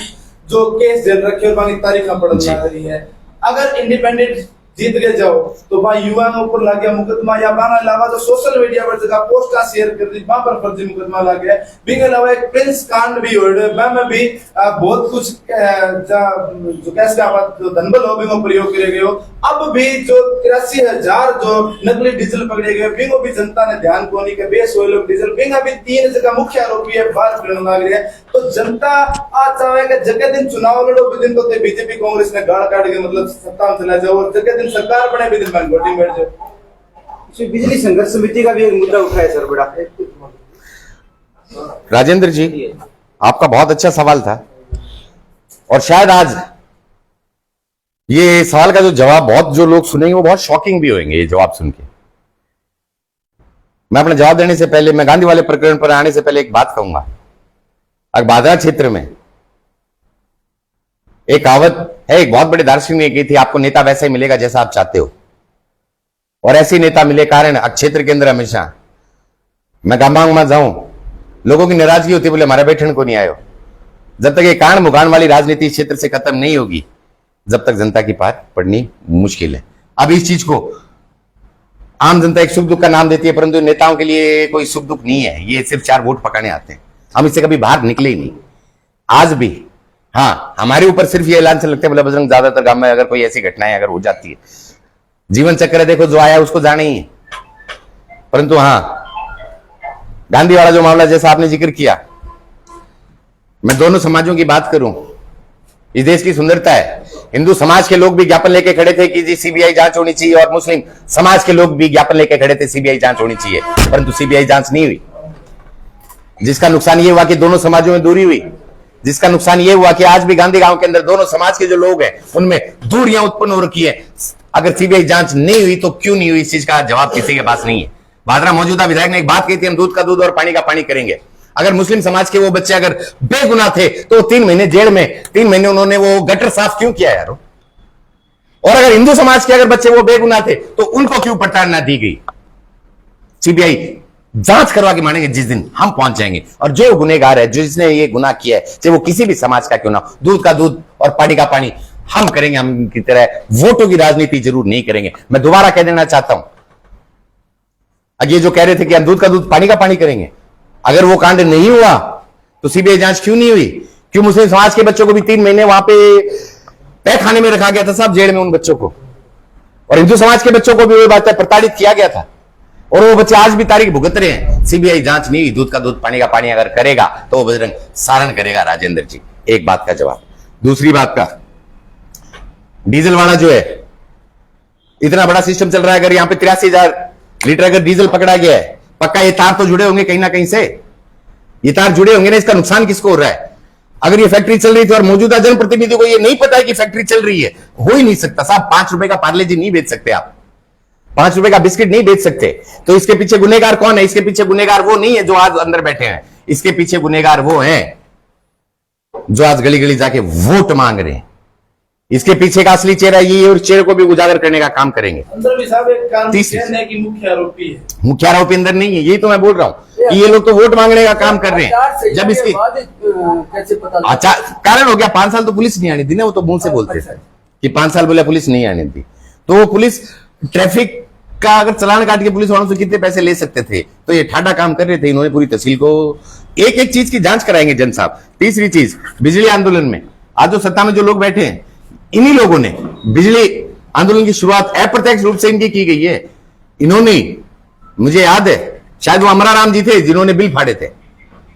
जो केस जेल रखे और बाकी तारीख पड़ जा रही है। अगर इंडिपेंडेंट जीत गए जाओ तो वहां युवाओं ऊपर लग गया मुकदमा, या बाना अलावा जो सोशल मीडिया पर जगह पोस्टा शेयर कर दी वहां पर फर्जी मुकदमा लग गया। बिंग अलावा एक प्रिंस कांड भी हो रहा है, भी बहुत कुछ जो कैसे आप जो धनबल हो बिंगो प्रयोग करे गए हो। अब भी जो 83,000 जो नकली डीजल पकड़े गए, बिंगो भी जनता ने ध्यान को नहीं के बेस हुए लोग डीजल बिंगा भी 3 जगह मुख्य आरोपी है, बाहर फिरने लग रही है। तो जनता आज चाहे कि जगह दिन चुनाव लड़ो, दिन तो बीजेपी कांग्रेस ने गाड़ काट के मतलब सत्ता में चला जाओ, और जगह सरकार बने भी दिन में वोटिंग बैठ जाए। बिजली संघर्ष समिति का भी एक मुद्दा उठा है सर, बड़ा। राजेंद्र जी, आपका बहुत अच्छा सवाल था, और शायद आज ये सवाल का जो जवाब बहुत जो लोग सुनेंगे वो बहुत शॉकिंग भी होंगे ये जवाब सुन के। मैं अपना जवाब देने से पहले, मैं गांधी वाले प्रकरण पर आने से पहले एक बात कहूंगा। भादरा क्षेत्र में एक कहावत है, एक बहुत बड़े दार्शनिक ने की थी, आपको नेता वैसे ही मिलेगा जैसा आप चाहते हो, और ऐसे नेता मिले कारण क्षेत्र के अंदर हमेशा मैं गांव में जाऊं, लोगों की नाराजगी होती, बोले हमारे बैठन को नहीं आयो। जब तक ये कांड मुकान वाली राजनीति क्षेत्र से खत्म नहीं होगी, जब तक जनता की पार पड़नी मुश्किल है। अब इस चीज को आम जनता एक सुख दुख का नाम देती है, परंतु नेताओं के लिए कोई सुख दुख नहीं है, ये सिर्फ 4 वोट पकाने आते हैं। हम इससे कभी बाहर निकले ही नहीं आज भी। हाँ, हमारे ऊपर सिर्फ ये ऐलान से लगता है, बोला बजरंग ज्यादातर गांव में अगर कोई ऐसी घटनाएं अगर हो जाती है, जीवन चक्र है, देखो जो आया उसको जाने ही है। परंतु हाँ, गांधी वाला जो मामला जैसा आपने जिक्र किया, मैं दोनों समाजों की बात करूं, इस देश की सुंदरता है। हिंदू समाज के लोग भी ज्ञापन लेके खड़े थे कि जी सीबीआई जांच होनी चाहिए, और मुस्लिम समाज के लोग भी ज्ञापन लेके खड़े थे सीबीआई जांच होनी चाहिए, परंतु सीबीआई जांच नहीं हुई। जिसका नुकसान ये हुआ कि दोनों समाजों में दूरी हुई, जिसका नुकसान ये हुआ कि आज भी गांधी गांव के अंदर दोनों समाज के जो लोग हैं उनमें दूरियां उत्पन्न हो रखी है। अगर सीबीआई जांच नहीं हुई तो क्यों नहीं हुई, इस चीज का जवाब किसी के पास नहीं है। भादरा मौजूदा विधायक ने एक बात कही थी, हम दूध का दूध और पानी का पानी करेंगे। अगर मुस्लिम समाज के वो बच्चे अगर बेगुनाह थे तो 3 महीने जेल में, 3 महीने उन्होंने वो गटर साफ क्यों किया यारो? और अगर हिंदू समाज के अगर बच्चे वो बेगुनाह थे तो उनको क्यों प्रताड़ना दी गई? सीबीआई जांच करवा के मानेंगे जिस दिन हम पहुंच जाएंगे, और जो गुनहगार है, जिसने ये गुनाह किया है, चाहे वो किसी भी समाज का क्यों ना, दूध का दूध और पानी का पानी हम करेंगे। हम की तरह वोटों की राजनीति जरूर नहीं करेंगे। मैं दोबारा कह देना चाहता हूं, अब ये जो कह रहे थे कि हम दूध का दूध पानी का पानी करेंगे, अगर वो कांड नहीं हुआ तो सीबीआई जांच क्यों नहीं हुई? क्यों मुस्लिम समाज के बच्चों को भी 3 महीने वहां पे तहखाने में रखा गया था, सब जेल में उन बच्चों को, और हिंदू समाज के बच्चों को भी वही बात है प्रताड़ित किया गया था, और वो बच्चे आज भी तारीख भुगत रहे हैं। सीबीआई जांच नहीं हुई, दूध का दूध पानी का पानी अगर करेगा तो वो बजरंग सारण करेगा। राजेंद्र जी, एक बात का जवाब। दूसरी बात का, डीजल वाला जो है, इतना बड़ा सिस्टम चल रहा है, अगर यहां पे 83,000 लीटर अगर डीजल पकड़ा गया है, पक्का ये तार तो जुड़े होंगे कहीं ना कहीं से, ये तार जुड़े होंगे ना, इसका नुकसान किसको हो रहा है? अगर ये फैक्ट्री चल रही थी और मौजूदा जनप्रतिनिधि को ये नहीं पता है कि फैक्ट्री चल रही है, हो ही नहीं सकता साहब। 5 रुपए का पार्ले जी नहीं बेच सकते आप, 5 रुपए का बिस्किट नहीं बेच सकते। तो इसके पीछे गुनेगार कौन है? इसके पीछे गुनेगार वो नहीं है जो आज अंदर बैठे हैं, इसके पीछे गुनेगार वो हैं जो आज गली गली जाके वोट मांग रहे हैं। इसके पीछे का असली चेहरा ये है और चेहरे को भी उजागर करने का काम करेंगे। अंदर भी साहब एक कानून कहने की मुख्य आरोपी है, मुख्य आरोपी अंदर नहीं है, यही तो मैं बोल रहा हूं कि ये लोग तो वोट मांगने का काम कर रहे हैं। जब इसकी कैसे पता अच्छा कारण हो गया, 5 साल तो पुलिस नहीं आनी थी ना, वो तो मुंह से बोलते थे कि 5 साल बोले पुलिस नहीं आनी थी। तो वो पुलिस ट्रैफिक का अगर चलान काट के पुलिस वालों से कितने पैसे ले सकते थे, तो ये ठाडा काम कर रहे थे। इन्होंने पूरी तहसील को एक एक चीज की जांच कराएंगे जन साहब। तीसरी चीज, बिजली आंदोलन में आज जो सत्ता में जो लोग बैठे हैं, इन्हीं लोगों ने बिजली आंदोलन की शुरुआत अप्रत्यक्ष रूप से इनकी की गई है। इन्होंने, मुझे याद है शायद वो अमराराम जी थे जिन्होंने बिल फाड़े थे,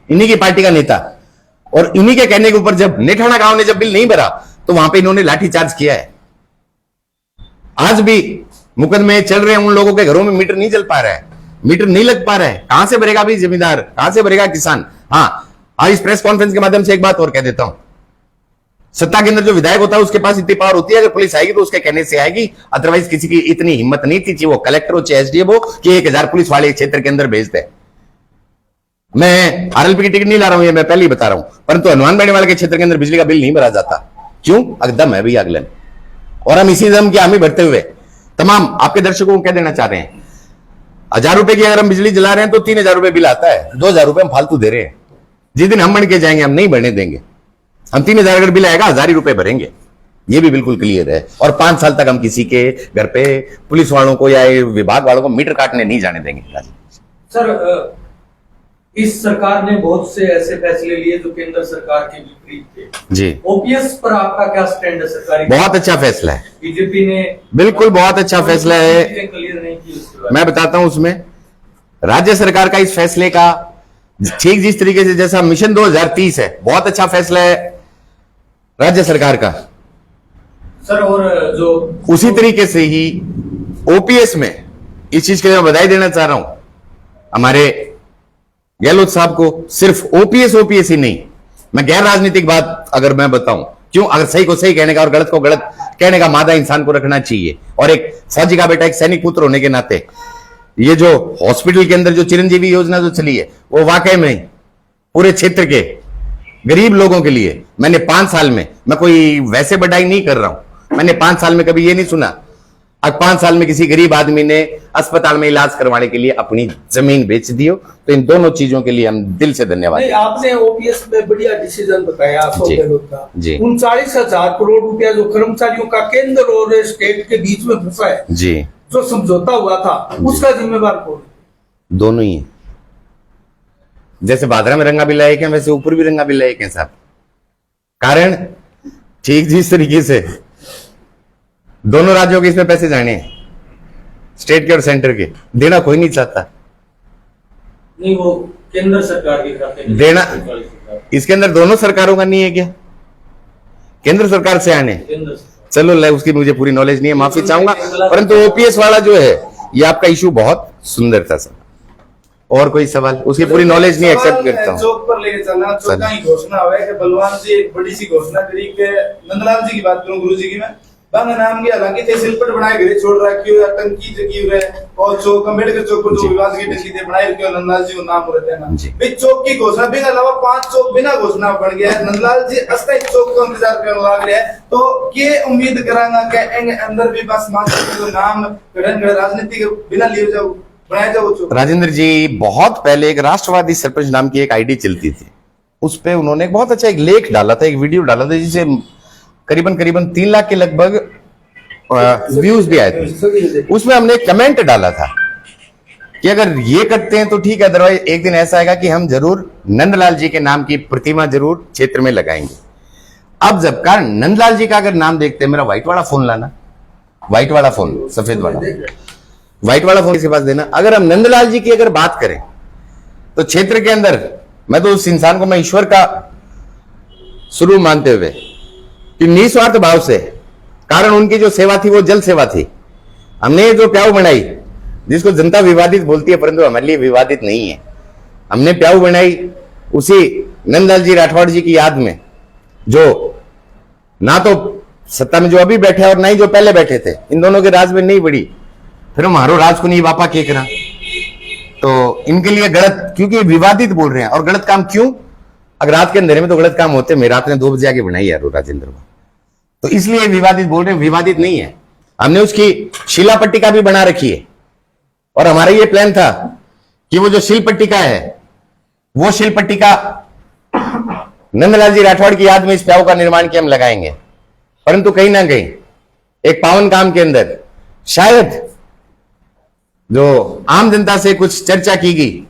इन्हीं की पार्टी का नेता, और इन्हीं के कहने के ऊपर जब नेठाना गांव ने जब बिल नहीं भरा तो वहां पे इन्होंने लाठीचार्ज किया है। आज भी मुकदमे चल रहे हैं, उन लोगों के घरों में मीटर नहीं चल पा रहा है, मीटर नहीं लग पा रहा है। कहां से भरेगा भी जमींदार, कहां से भरेगा किसान? हाँ, इस प्रेस कॉन्फ्रेंस के माध्यम से एक बात और कह देता हूं, सत्ता के अंदर जो विधायक होता है उसके पास इतनी पावर होती है, अगर पुलिस आएगी तो उसके कहने से आएगी, अदरवाइज किसी की इतनी हिम्मत नहीं थी, वो कलेक्टर हो चाहे एसडीएम हो, कि 1000 पुलिस वाले क्षेत्र के अंदर भेज दे। मैं आरएलपी की टिकट नहीं ला रहा हूं, ये मैं पहले ही बता रहा हूं, परंतु हनुमान बाड़ी वाले के क्षेत्र के अंदर बिजली का बिल नहीं भरा जाता। क्यों? अगदम है भैया अगलन, और हम इसी दम की हामी भरते हुए तमाम आपके दर्शकों को कह देना चाह रहे हैं, 1000 रुपए की अगर हम बिजली जला रहे हैं तो 3000 रुपए बिल आता है, 2000 रुपए हम फालतू दे रहे हैं। जिस दिन हम बन के जाएंगे हम नहीं भरने देंगे, हम 3000 अगर बिल आएगा 1000 ही रुपए भरेंगे, ये भी बिल्कुल क्लियर है। और 5 साल तक हम किसी के घर पे पुलिस वालों को या विभाग वालों को मीटर काटने नहीं जाने देंगे। सर, इस सरकार ने बहुत से ऐसे फैसले लिए जो केंद्र सरकार के विपरीत थे जी। ओपीएस पर आपका क्या स्टैंड है? सरकारी बहुत अच्छा फैसला है, बीजेपी ने बिल्कुल बहुत अच्छा फैसला है। क्लियर नहीं की उसके बाद। मैं बताता हूं उसमें राज्य सरकार का इस फैसले का ठीक जिस तरीके से जैसा मिशन 2030 है, बहुत अच्छा फैसला है राज्य सरकार का, सर। और जो उसी तरीके से ही ओपीएस में इस चीज के लिए मैं बधाई देना चाह रहा हूं हमारे गहलोत साहब को। सिर्फ ओपीएस ही नहीं, मैं गैर राजनीतिक बात अगर मैं बताऊं, क्यों? अगर सही को सही कहने का और गलत को गलत कहने का मादा इंसान को रखना चाहिए। और एक फौजी का बेटा, एक सैनिक पुत्र होने के नाते ये जो हॉस्पिटल के अंदर जो चिरंजीवी योजना जो चली है, वो वाकई में पूरे क्षेत्र के गरीब लोगों के लिए, मैंने 5 साल में, मैं कोई वैसे बढ़ाई नहीं कर रहा हूं, मैंने 5 साल में कभी ये नहीं सुना अब 5 साल में किसी गरीब आदमी ने अस्पताल में इलाज करवाने के लिए अपनी जमीन बेच दी हो। तो इन दोनों चीजों के लिए हम दिल से धन्यवाद। नहीं, आपने ओपीएस में बढ़िया डिसीजन बताया अशोक जी, गहलोत का। जी। 39,000 करोड़ रुपया जो कर्मचारियों का केंद्र और स्टेट के बीच में फंसा है, जी, जो समझौता हुआ था, उसका जिम्मेवार कौन? दोनों ही है। जैसे भादरा में रंगा बिल्ला एक है, वैसे ऊपर भी रंगा बिल्ला एक है साहब। कारण ठीक जिस तरीके से दोनों राज्यों के इसमें पैसे जाने हैं, स्टेट के और सेंटर के, देना कोई नहीं चाहता। नहीं, वो केंद्र सरकार के खाते में देना इसके अंदर दोनों सरकारों का नहीं है क्या? केंद्र सरकार से आने, केंद्र सरकार। चलो उसकी मुझे पूरी नॉलेज नहीं है, माफी चाहूंगा, परंतु ओपीएस वाला जो है ये आपका इशू बहुत सुंदर था सर। और कोई सवाल? उसकी पूरी नॉलेज नहीं, एक्सेप्ट करता हूँ। चौक पर लेके चलना, चौक की घोषणा हुआ है कि बलवान जी एक बड़ी सी घोषणा करी के नंदलाल जी की बात करूं, गुरु जी की मैं बांग नाम की हालांकि थे सिलपट बनाए गए छोड़ रखी हो या टंकी जगी हुए और चौक अम्बेडकर चौक पर जो विवाद की टंकी थे बनाए रखे नंदलाल जी को नाम रहते हैं ना भाई चौक की घोषणा भी अलावा 5 चौक बिना घोषणा बन गया है। नंदलाल जी अस्थायी चौक का इंतजार करने लग रहे हैं, तो ये उम्मीद करांगा कि अंदर भी बस नाम राजनीति के बिना लिए जाओ बनाया जाओ। राजेंद्र जी, बहुत पहले एक राष्ट्रवादी सरपंच नाम की एक आईडी चलती थी, उस पे उन्होंने एक बहुत अच्छा एक लेख डाला था, एक वीडियो डाला था, जिसे करीबन 3 लाख के लगभग व्यूज भी आए थे। उसमें हमने एक कमेंट डाला था कि अगर ये करते हैं तो ठीक है, अदरवाइज एक दिन ऐसा आएगा कि हम जरूर नंदलाल जी के नाम की प्रतिमा जरूर क्षेत्र में लगाएंगे। अब जब का नंदलाल जी का अगर नाम देखते हैं, मेरा व्हाइट वाला फोन लाना, व्हाइट वाला फोन, सफेद वाला व्हाइट वाला फोन इसके पास देना। अगर हम नंदलाल जी की अगर बात करें तो क्षेत्र के अंदर, मैं तो उस इंसान को मैं ईश्वर का स्वरूप मानते हुए कि निस्वार्थ भाव से, कारण उनकी जो सेवा थी वो जल सेवा थी। हमने जो प्याऊ बनाई जिसको जनता विवादित बोलती है, परंतु हमारे लिए विवादित नहीं है। हमने प्याऊ बनाई उसी नंदलाल जी राठौड़ जी की याद में, जो ना तो सत्ता में जो अभी बैठे और ना ही जो पहले बैठे थे, इन दोनों के राज में नहीं बढ़ी, फिर हमारो राज को नहीं वापा के करा। तो इनके लिए गलत, क्योंकि विवादित बोल रहे हैं। और गलत काम क्यों? अगर रात के अंधेरे में तो गलत काम होते, मैं रात ने 2 बजे आके बनाई यार राजेंद्र को, तो इसलिए विवादित बोल रहे हैं। विवादित नहीं है, हमने उसकी शिला पट्टिका भी बना रखी है। और हमारा ये प्लान था कि वो जो शिल पट्टिका है, वो शिल पट्टिका नंदलाल जी राठौड़ की याद में इस प्याऊ का निर्माण किया हम लगाएंगे। परंतु कहीं ना कहीं एक पावन काम के अंदर शायद जो आम जनता से कुछ चर्चा की गई,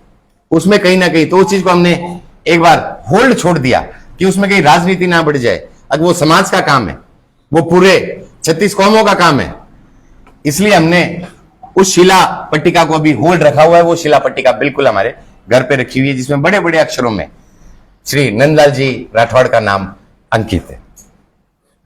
उसमें कहीं ना कहीं तो उस चीज को हमने एक बार होल्ड छोड़ दिया कि उसमें कहीं राजनीति ना बढ़ जाए। अगर वो समाज का काम है, वो पूरे 36 कौमों का काम है, इसलिए हमने उस शिला पट्टिका को अभी होल्ड रखा हुआ है। वो शिला पट्टिका बिल्कुल हमारे घर पे रखी हुई है, जिसमें बड़े बड़े अक्षरों में श्री नंदलाल जी राठौड़ का नाम अंकित है।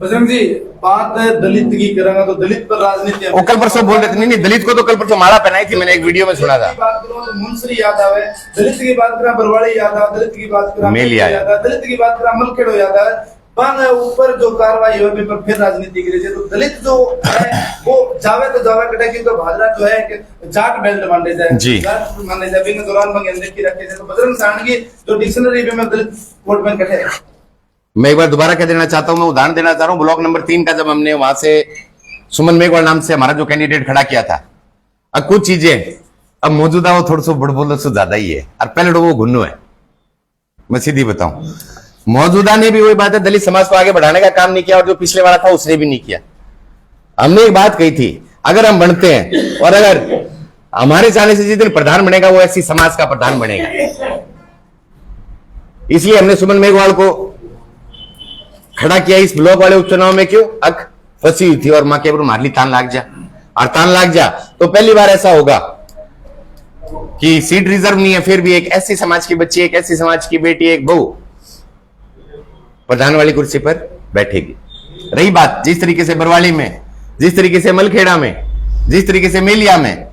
बजरंग जी, बात दलित की करेंगे तो दलित पर राजनीति, वो कल परसों बोल रहे थे, नहीं दलित को तो कल परसों माला पहनाई थी, मैंने एक वीडियो में सुना था। बात करो तो मुंसरी याद आवे, दलित की बात करा बरवाड़ी याद आवे, दलित की बात करा मेलिया याद आवे, दलित की बात करा मलखेड़ो याद आवे। बन ऊपर जो कार्रवाई हो पर फिर राजनीति की रही है, तो दलित जो है वो जावे तो जावे कटे की तो भाजरा जो है कि जाट बेल्ट माने जाए जी, जाट माने जाए। बिन दौरान में अंदर की रखे थे, तो बजरंग साणगी जो डिक्शनरी में दलित वोट में कटे। मैं एक बार दोबारा कह देना चाहता हूं, मैं उदाहरण देना चाह रहा हूं। ब्लॉक नंबर 3 का जब हमने वहां से सुमन मेघवाल नाम से हमारा जो कैंडिडेट खड़ा किया था, अब कुछ चीजें अब मौजूदा वो थोड़ा सा बड़बोल से ज्यादा ही है और पहले वो घुन्नू है। मैं सीधी बताऊं, मौजूदा ने भी वही बात है, दलित समाज को आगे बढ़ाने का काम नहीं किया, और जो पिछले वाला था उसने भी नहीं किया। हमने एक बात कही थी, अगर हम बनते हैं और अगर हमारे चाहने से जिस दिन प्रधान बनेगा वो ऐसी समाज का प्रधान बनेगा, इसलिए हमने सुमन मेघवाल को खड़ा किया इस ब्लॉक वाले उपचुनाव में। क्यों? अक फंसी हुई थी और मां के ऊपर मारली तान लाग जा, और तान लाग जा तो पहली बार ऐसा होगा कि सीट रिजर्व नहीं है, फिर भी एक ऐसी समाज की बच्ची, एक ऐसी समाज की बेटी, एक बहू प्रधान वाली कुर्सी पर बैठेगी। रही बात जिस तरीके से बरवाली में, जिस तरीके से मलखेड़ा में, जिस तरीके से मेलिया में,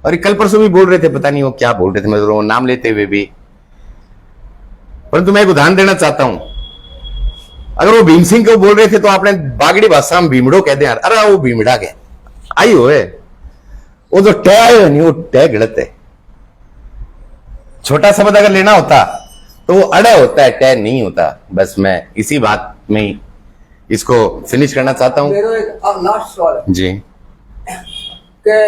और कल परसों भी बोल रहे थे, पता नहीं वो क्या बोल रहे थे, मैं नाम लेते हुए भी। परंतु मैं एक उदाहरण देना चाहता हूं, अगर वो भीम सिंह को बोल रहे थे तो आपने बागड़ी भाषा में भीमड़ो कह दे यार, अरे वो भीमड़ा के आई हो है, वो जो टै है नहीं, वो टै गलत है। छोटा शब्द अगर लेना होता तो वो अड़ा होता है, टै नहीं होता। बस मैं इसी बात में इसको फिनिश करना चाहता हूं। मेरा एक लास्ट सवाल है जी कि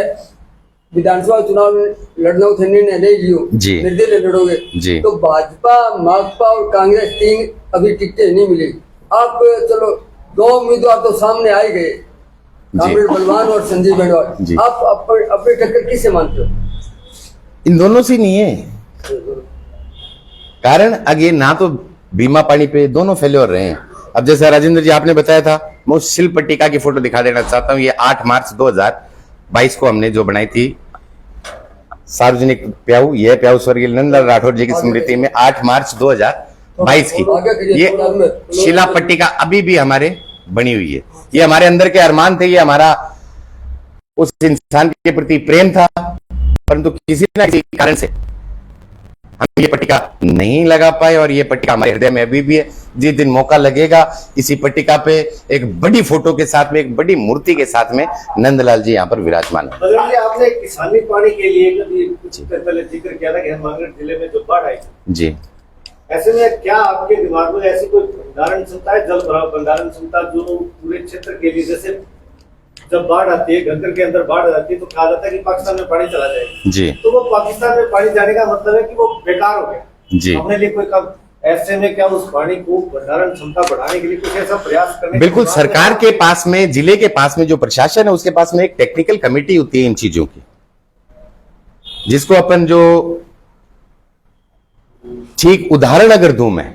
विधानसभा चुनाव में लड़ना थे, निर्णय ले लियो जी, निर्दलीय लड़ोगे जी, तो भाजपा, माकपा और कांग्रेस 3 अभी टिकटें नहीं मिली। आप चलो 2 उम्मीदवार तो सामने आ ही गए, कामरेड बलवान और संजीव बेंडवाल, आप अपने टक्कर किससे मानते हो? इन दोनों से नहीं है कारण, आगे ना तो बीमा पानी पे दोनों फैले और रहे हैं। अब जैसे राजेंद्र जी आपने बताया था, मैं उस शिल्प पट्टिका की फोटो दिखा देना चाहता हूं। ये 8 मार्च 2022 को हमने जो बनाई थी सार्वजनिक प्याऊ, ये प्याऊ स्वर्गीय नंदलाल राठौर जी की स्मृति में 8 मार्च 2022 की ये शिला पट्टिका अभी भी हमारे बनी हुई है। ये हमारे अंदर के अरमान थे, ये हमारा उस इंसान के प्रति प्रेम था, परंतु किसी न किसी कारण से हम ये पट्टिका नहीं लगा पाए, और ये पट्टिका हमारे हृदय में अभी भी है। जिस दिन मौका लगेगा इसी पट्टिका पे एक बड़ी फोटो के साथ में, एक बड़ी मूर्ति के साथ में नंदलाल जी यहाँ पर विराजमान है। आपने किसानी पानी के लिए कभी कुछ पहले जिक्र किया था कि हमारे जिले में जो बाढ़ आई जी, ऐसे में क्या आपके दिमाग में ऐसी कोई भंडारण क्षमता है, जल भंडारण क्षमता जो पूरे क्षेत्र के लिए, जैसे जब बाढ़ आती है, घंकर के अंदर बाढ़ आती है तो कहा जाता है कि पाकिस्तान में पानी चला जाएगा जी, तो वो पाकिस्तान में पानी जाने का मतलब है कि वो बेकार हो गया जी। अपने लिए कोई कब ऐसे में क्या उस पानी को भंडारण क्षमता बढ़ाने के लिए कुछ ऐसा प्रयास करने? बिल्कुल, सरकार के पास में, जिले के पास में जो प्रशासन है उसके पास में एक टेक्निकल कमेटी होती है इन चीजों की, जिसको अपन जो ठीक उदाहरण अगर दूं मैं,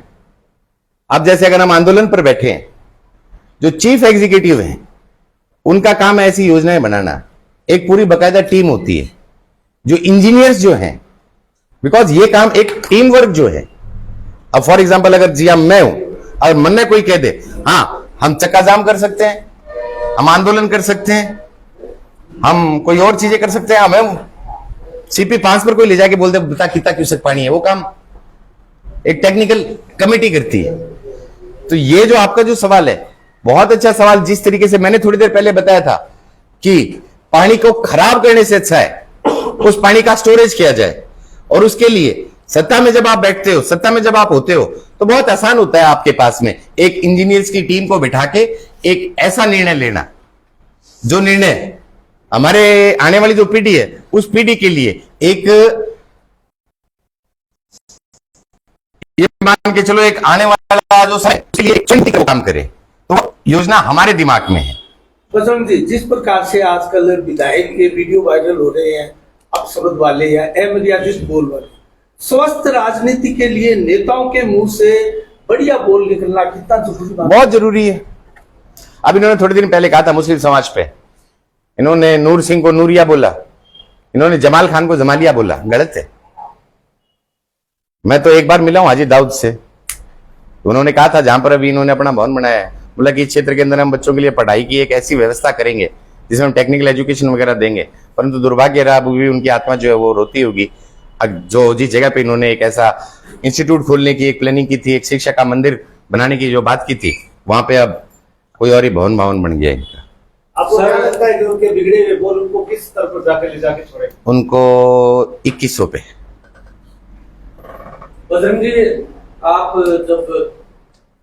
अब जैसे अगर हम आंदोलन पर बैठे हैं, जो चीफ एग्जीक्यूटिव हैं उनका काम है ऐसी योजनाएं बनाना। एक पूरी बकायदा टीम होती है, जो इंजीनियर्स जो हैं, बिकॉज ये काम एक टीम वर्क जो है। अब फॉर एग्जांपल अगर जी मैं हूं और मन में कोई कह दे हाँ हम चक्का जाम कर सकते हैं, हम आंदोलन कर सकते हैं, हम कोई और चीजें कर सकते हैं, हमें CP5 पर कोई ले जाके बोलते बता कितना क्यूसेक पानी है, वो काम एक टेक्निकल कमेटी करती है। तो ये जो आपका जो सवाल है, बहुत अच्छा सवाल, जिस तरीके से मैंने थोड़ी देर पहले बताया था कि पानी को खराब करने से अच्छा है उस पानी का स्टोरेज किया जाए। और उसके लिए सत्ता में जब आप बैठते हो, सत्ता में जब आप होते हो, तो बहुत आसान होता है आपके पास में एक इंजीनियर्स की टीम को बिठा के एक ऐसा निर्णय लेना, जो निर्णय हमारे आने वाली जो पीढ़ी है उस पीढ़ी के लिए एक, ये मान के चलो, एक आने वाला जो समय उसके लिए एक काम करे, तो योजना हमारे दिमाग में है। बजरंग जी, जिस प्रकार से आजकल विधायक के वीडियो वायरल हो रहे हैं, अब शब्द वाले या अमर्यादित बोल वाले, स्वस्थ राजनीति के लिए नेताओं के मुंह से बढ़िया बोल निकलना कितना जरूरी बात? बहुत जरूरी है। अब इन्होंने थोड़े दिन पहले कहा था मुस्लिम समाज पे, इन्होंने नूर सिंह को नूरिया बोला, इन्होंने जमाल खान को जमालिया बोला, गलत है। मैं तो एक बार मिला हूं हाजी दाऊद से, तो उन्होंने कहा था जहां पर अभी इन्होंने अपना भवन बनाया है, बोला कि इस क्षेत्र के अंदर हम बच्चों के लिए पढ़ाई की एक ऐसी व्यवस्था करेंगे जिसमें हम टेक्निकल एजुकेशन वगैरह देंगे, परंतु दुर्भाग्य रहा, अभी उनकी आत्मा जो है वो रोती होगी। जो जिस जगह पे इन्होंने एक ऐसा इंस्टीट्यूट खोलने की एक प्लानिंग की थी, एक शिक्षा का मंदिर बनाने की जो बात की थी, वहां पे अब कोई और ही भवन बन गया इनका। आपको क्या लगता है कि उनके बिगड़े हुए बोल उनको किस स्तर पर जाकर ले जाके छोड़े? उनको 2100 पे। बजरंग जी, आप जब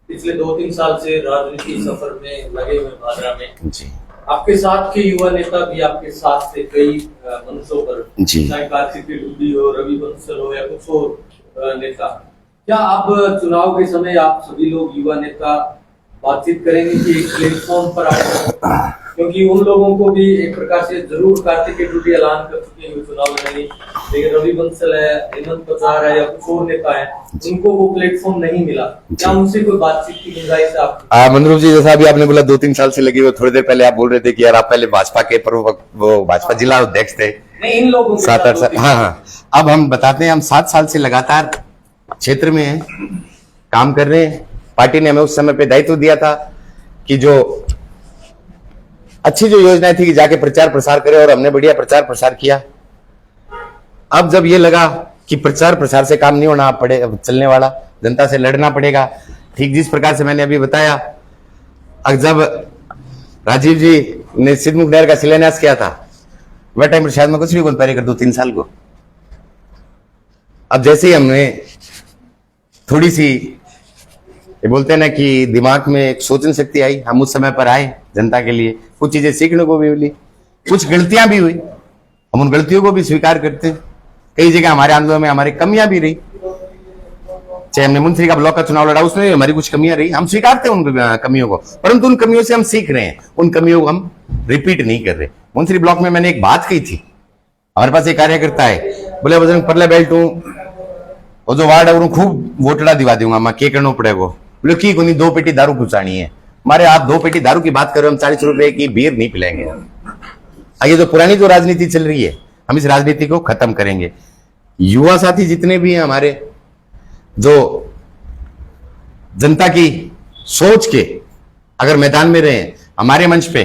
पिछले 2-3 साल से राजनीति सफर में लगे हुए भादरा में जी, आपके साथ के युवा नेता भी आपके साथ से कई मंचों पर, जी, चाहे कार्तिक डुबी हो, रवि बंसल हो या कुछ और नेता, क्या आप चुनाव के समय आप सभी लोग युवा नेता बातचीत करेंगे कि एक प्लेटफॉर्म पर आए? क्योंकि उन लोगों को भी एक प्रकार से जरूर कार्तिक डुबी ऐलान कर चुके हैं चुनाव लड़ने, लेकिन रवि बंसल है, हेमंत प्रचार है या कुछ और नेता है, उनको वो प्लेटफॉर्म नहीं मिला। क्या उनसे कोई बातचीत की गुंजाइश है आपकी? मनरूप जी, जैसा अभी आपने बोला 2-3 साल से लगे हुए, थोड़ी देर पहले आप बोल रहे थे कि यार आप पहले भाजपा के वो भाजपा जिला अध्यक्ष थे, नहीं इन लोगों 7-8 साल। हाँ, अब हम बताते हैं, हम 7 साल से लगातार क्षेत्र में हैं, काम कर रहे हैं। पार्टी ने हमें उस समय पे दायित्व दिया था कि जो अच्छी जो योजनाएं थी कि जाके प्रचार प्रसार करें, और हमने बढ़िया प्रचार प्रसार किया। अब जब ये लगा कि प्रचार प्रसार से काम नहीं होना पड़े चलने वाला, जनता से लड़ना पड़ेगा, ठीक जिस प्रकार से मैंने अभी बताया, अब जब राजीव जी ने सिद्धमुख नहर का शिलान्यास किया था, वह टाइम पर शायद मैं कुछ भी बोल पा रही कर 2-3 साल को। अब जैसे ही हमने थोड़ी सी, ये बोलते हैं ना कि दिमाग में एक सोचने शक्ति आई, हम उस समय पर आए जनता के लिए, कुछ चीजें सीखने को भी मिली, कुछ गलतियां भी हुई, हम उन गलतियों को भी स्वीकार करते हैं। कई जगह हमारे आंदोलन में हमारी कमियां भी रही, चाहे हमने मुंशी का ब्लॉक का चुनाव लड़ा, उसमें हमारी कुछ कमियां रही, हम स्वीकारते हैं उन कमियों को, परंतु उन कमियों से हम सीख रहे हैं, उन कमियों को हम रिपीट नहीं कर रहे। मुंशी ब्लॉक में मैंने एक बात कही थी, हमारे पास एक कार्यकर्ता है, बोले बजरंग परले बेल्ट हूं, वो जो वार्ड है खूब वोटड़ा दिवा दूंगा, मैं क्या करना पड़ेगा? बोले की कोई 2 पेटी दारू पहुंचानी है। हमारे आप 2 पेटी दारू की बात करो, हम 40 रुपए की बीयर नहीं पिलाएंगे। ये जो पुरानी जो राजनीति चल रही है, हम इस राजनीति को खत्म करेंगे। युवा साथी जितने भी हैं हमारे, जो जनता की सोच के अगर मैदान में रहे, हमारे मंच पे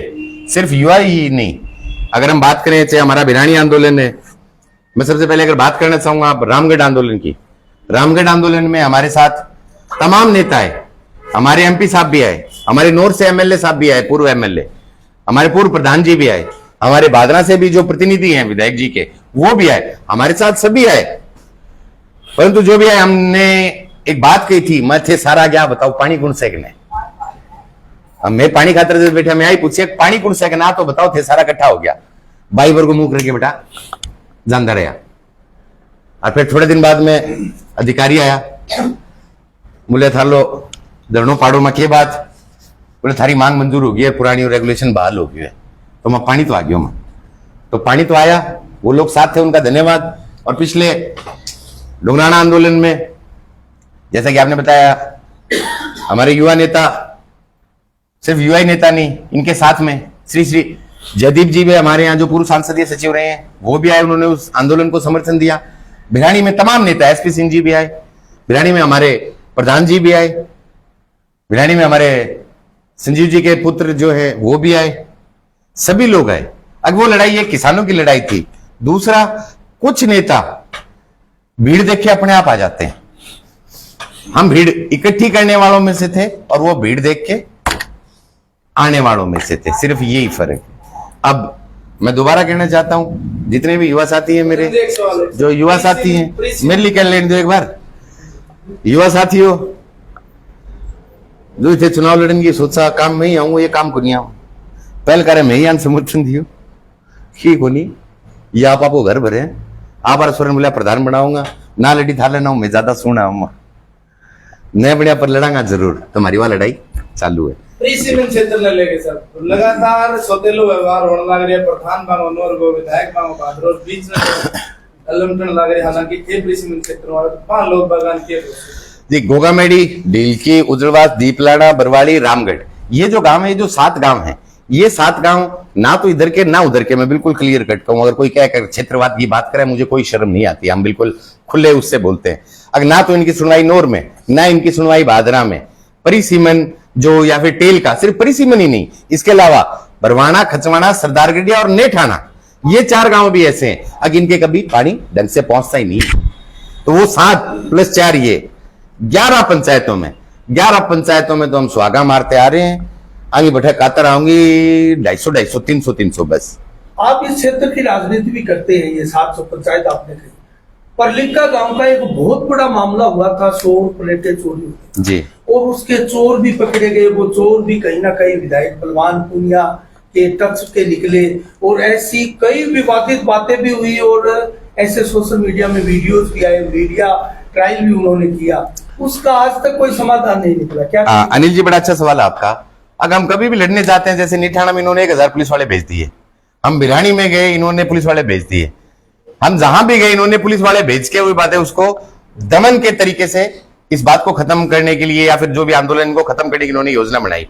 सिर्फ युवा ही नहीं, अगर हम बात करें चाहे हमारा भिरानी आंदोलन है, मैं सबसे पहले अगर बात करना चाहूंगा आप रामगढ़ आंदोलन की। रामगढ़ आंदोलन में हमारे साथ तमाम नेता है, हमारे एमपी साहब भी आए, हमारे नॉर्थ से एमएलए साहब भी आए, पूर्व एमएलए, हमारे पूर्व प्रधान जी भी आए, हमारे बादरा से भी जो प्रतिनिधि हैं विधायक जी के वो भी आए, हमारे साथ सभी आए। परंतु जो भी आए, हमने एक बात कही थी, मैं थे सारा गया, बताओ पानी कौन सेकने। अब मैं पानी खातर से बैठा, मैं आई पूछे पानी कौन सेकना, तो बताओ थे सारा इकट्ठा हो गया, बाई वर्ग मुंह करके बेटा जानता रहा। और फिर थोड़े दिन बाद में अधिकारी आया, बोले थालो धरनो पाड़ो में के बात, बोले थारी मांग मंजूर हो गई है, पुरानी रेगुलेशन बहाल हो गई है, तो मैं पानी तो आ गया, मैं तो पानी तो आया, वो लोग साथ थे, उनका धन्यवाद। और पिछले डुंगराना आंदोलन में जैसा कि आपने बताया, हमारे युवा नेता, सिर्फ युवा ही नेता नहीं, इनके साथ में श्री जयदीप जी भी हमारे यहाँ जो पूर्व सांसदीय सचिव रहे हैं, वो भी आए, उन्होंने उस आंदोलन को समर्थन दिया। भिरानी में तमाम नेता, एसपी सिंह जी भी आए, भिरानी में हमारे प्रधान जी भी आए, भिरानी में हमारे संजीव जी के पुत्र जो है वो भी आए, सभी लोग आए। अब वो लड़ाई एक किसानों की लड़ाई थी, दूसरा कुछ नेता भीड़ देख के अपने आप आ जाते हैं। हम भीड़ इकट्ठी करने वालों में से थे और वो भीड़ देख के आने वालों में से थे, सिर्फ यही फर्क है। अब मैं दोबारा कहना चाहता हूं, जितने भी युवा साथी हैं मेरे, जो युवा साथी हैं, मेरे लिए कह लेने दो एक बार। युवा साथियों जो थे चुनाव लड़ने की सोचा काम में ही आऊंगा, ये काम को नहीं आऊं पहल करे मैं ही आन समर्थन दियो की को नहीं, ये आपको घर भरे आप स्वर्ण बोलिया प्रधान बनाऊंगा ना, लड़ी था लेना मैं ज्यादा सुना नए बढ़िया पर लड़ांगा जरूर, तुम्हारी वहां लड़ाई चालू है। प्री सीमेंट क्षेत्र ले लेके सर लगातार सौतेलो व्यवहार होने लग रही है, प्रधान बांगो नोर गो विधायक बांगो भाद्रो बीच में अलमटन लग रही, हालांकि ये प्री सीमेंट क्षेत्र वाले 5 लोग बागान के जी गोगामेड़ी, डीलकी, उजड़वास, दीपलाड़ा, बरवाड़ी, रामगढ़, ये जो गांव है, जो 7 गांव हैं, ये 7 गांव ना तो इधर के ना उधर के, मैं बिल्कुल क्लियर कट कहूं। अगर कोई कहकर क्षेत्रवाद की बात करे मुझे कोई शर्म नहीं आती, हम बिल्कुल खुले उससे बोलते हैं। अगर ना तो इनकी सुनवाई नोर में, ना इनकी सुनवाई भादरा में, परिसीमन जो या फिर टेल का, सिर्फ परिसीमन ही नहीं, इसके अलावा बरवाना, खचवाना, सरदारगढ़िया और नेठाना, ये 4 गांव भी ऐसे हैं अगर इनके कभी पानी ढंग से पहुंचता ही नहीं। तो वो 7 + 4 ये 11 पंचायतों में, 11 पंचायतों में तो हम सुहागा मारते आ रहे हैं। आगे बैठे कातर आऊंगी 250, 300 बस। आप इस क्षेत्र की राजनीति भी करते हैं, ये 700 पंचायत आपने कही। परलिका गांव का एक बहुत बड़ा मामला हुआ था, 100 प्लेटें चोरी हुई जी, और उसके चोर भी पकड़े गए। वो चोर भी कहीं ना कहीं विधायक बलवान पूनिया के टच के निकले, और ऐसी कई विवादित बातें भी हुई, और ऐसे सोशल मीडिया में वीडियोस भी आए, मीडिया ट्रायल भी उन्होंने किया, उसका आज तक कोई समाधान नहीं निकला। क्या अनिल जी, बड़ा अच्छा सवाल है आपका। अगर हम कभी भी लड़ने जाते हैं, जैसे निठाना में इन्होंने 1000 पुलिस वाले भेज दिए, हम बिरानी में गए इन्होंने पुलिस वाले भेज दिए, हम जहां भी गए इन्होंने पुलिस वाले भेज के वही बात है उसको दमन के तरीके से इस बात को खत्म करने के लिए, या फिर जो भी आंदोलन को खत्म करने की इन्होंने योजना बनाई।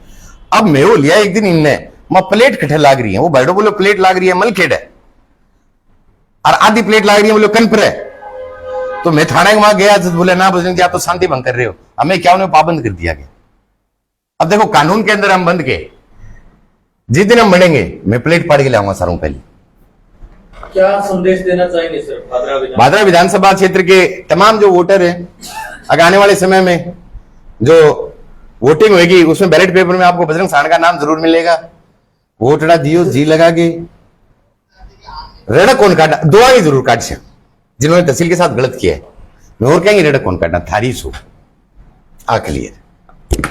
अब मैं वो लिया एक दिन इनने प्लेट कट्ठे लाग रही है, वो बैठो बोलो प्लेट लाग रही है मलखेड़ है, और आधी प्लेट लाग रही है बोलो कनपुर है। तो मैं थाने वहां गया, बोले ना बजरंग जी आप तो शांति भंग कर रहे हो, हमें क्या उन्हें पाबंद कर दिया गया। अब देखो कानून के अंदर हम बंद के, जिस दिन हम बढ़ेंगे मैं प्लेट पाड़ के लाऊंगा सारों पहले। क्या संदेश देना चाहेंगे सर भादरा विधानसभा क्षेत्र के तमाम जो वोटर हैं, अगर आने वाले समय में जो वोटिंग होगी उसमें बैलेट पेपर में आपको बजरंग साण का नाम जरूर मिलेगा। वोटड़ा दियो जी लगा के, रेड़ा कौन काटा, दुआ ही जरूर काट से जिन्होंने तहसील के साथ गलत किया है, मैं और कहेंगे रेड़ा कौन काटना थारी सो आ क्लियर।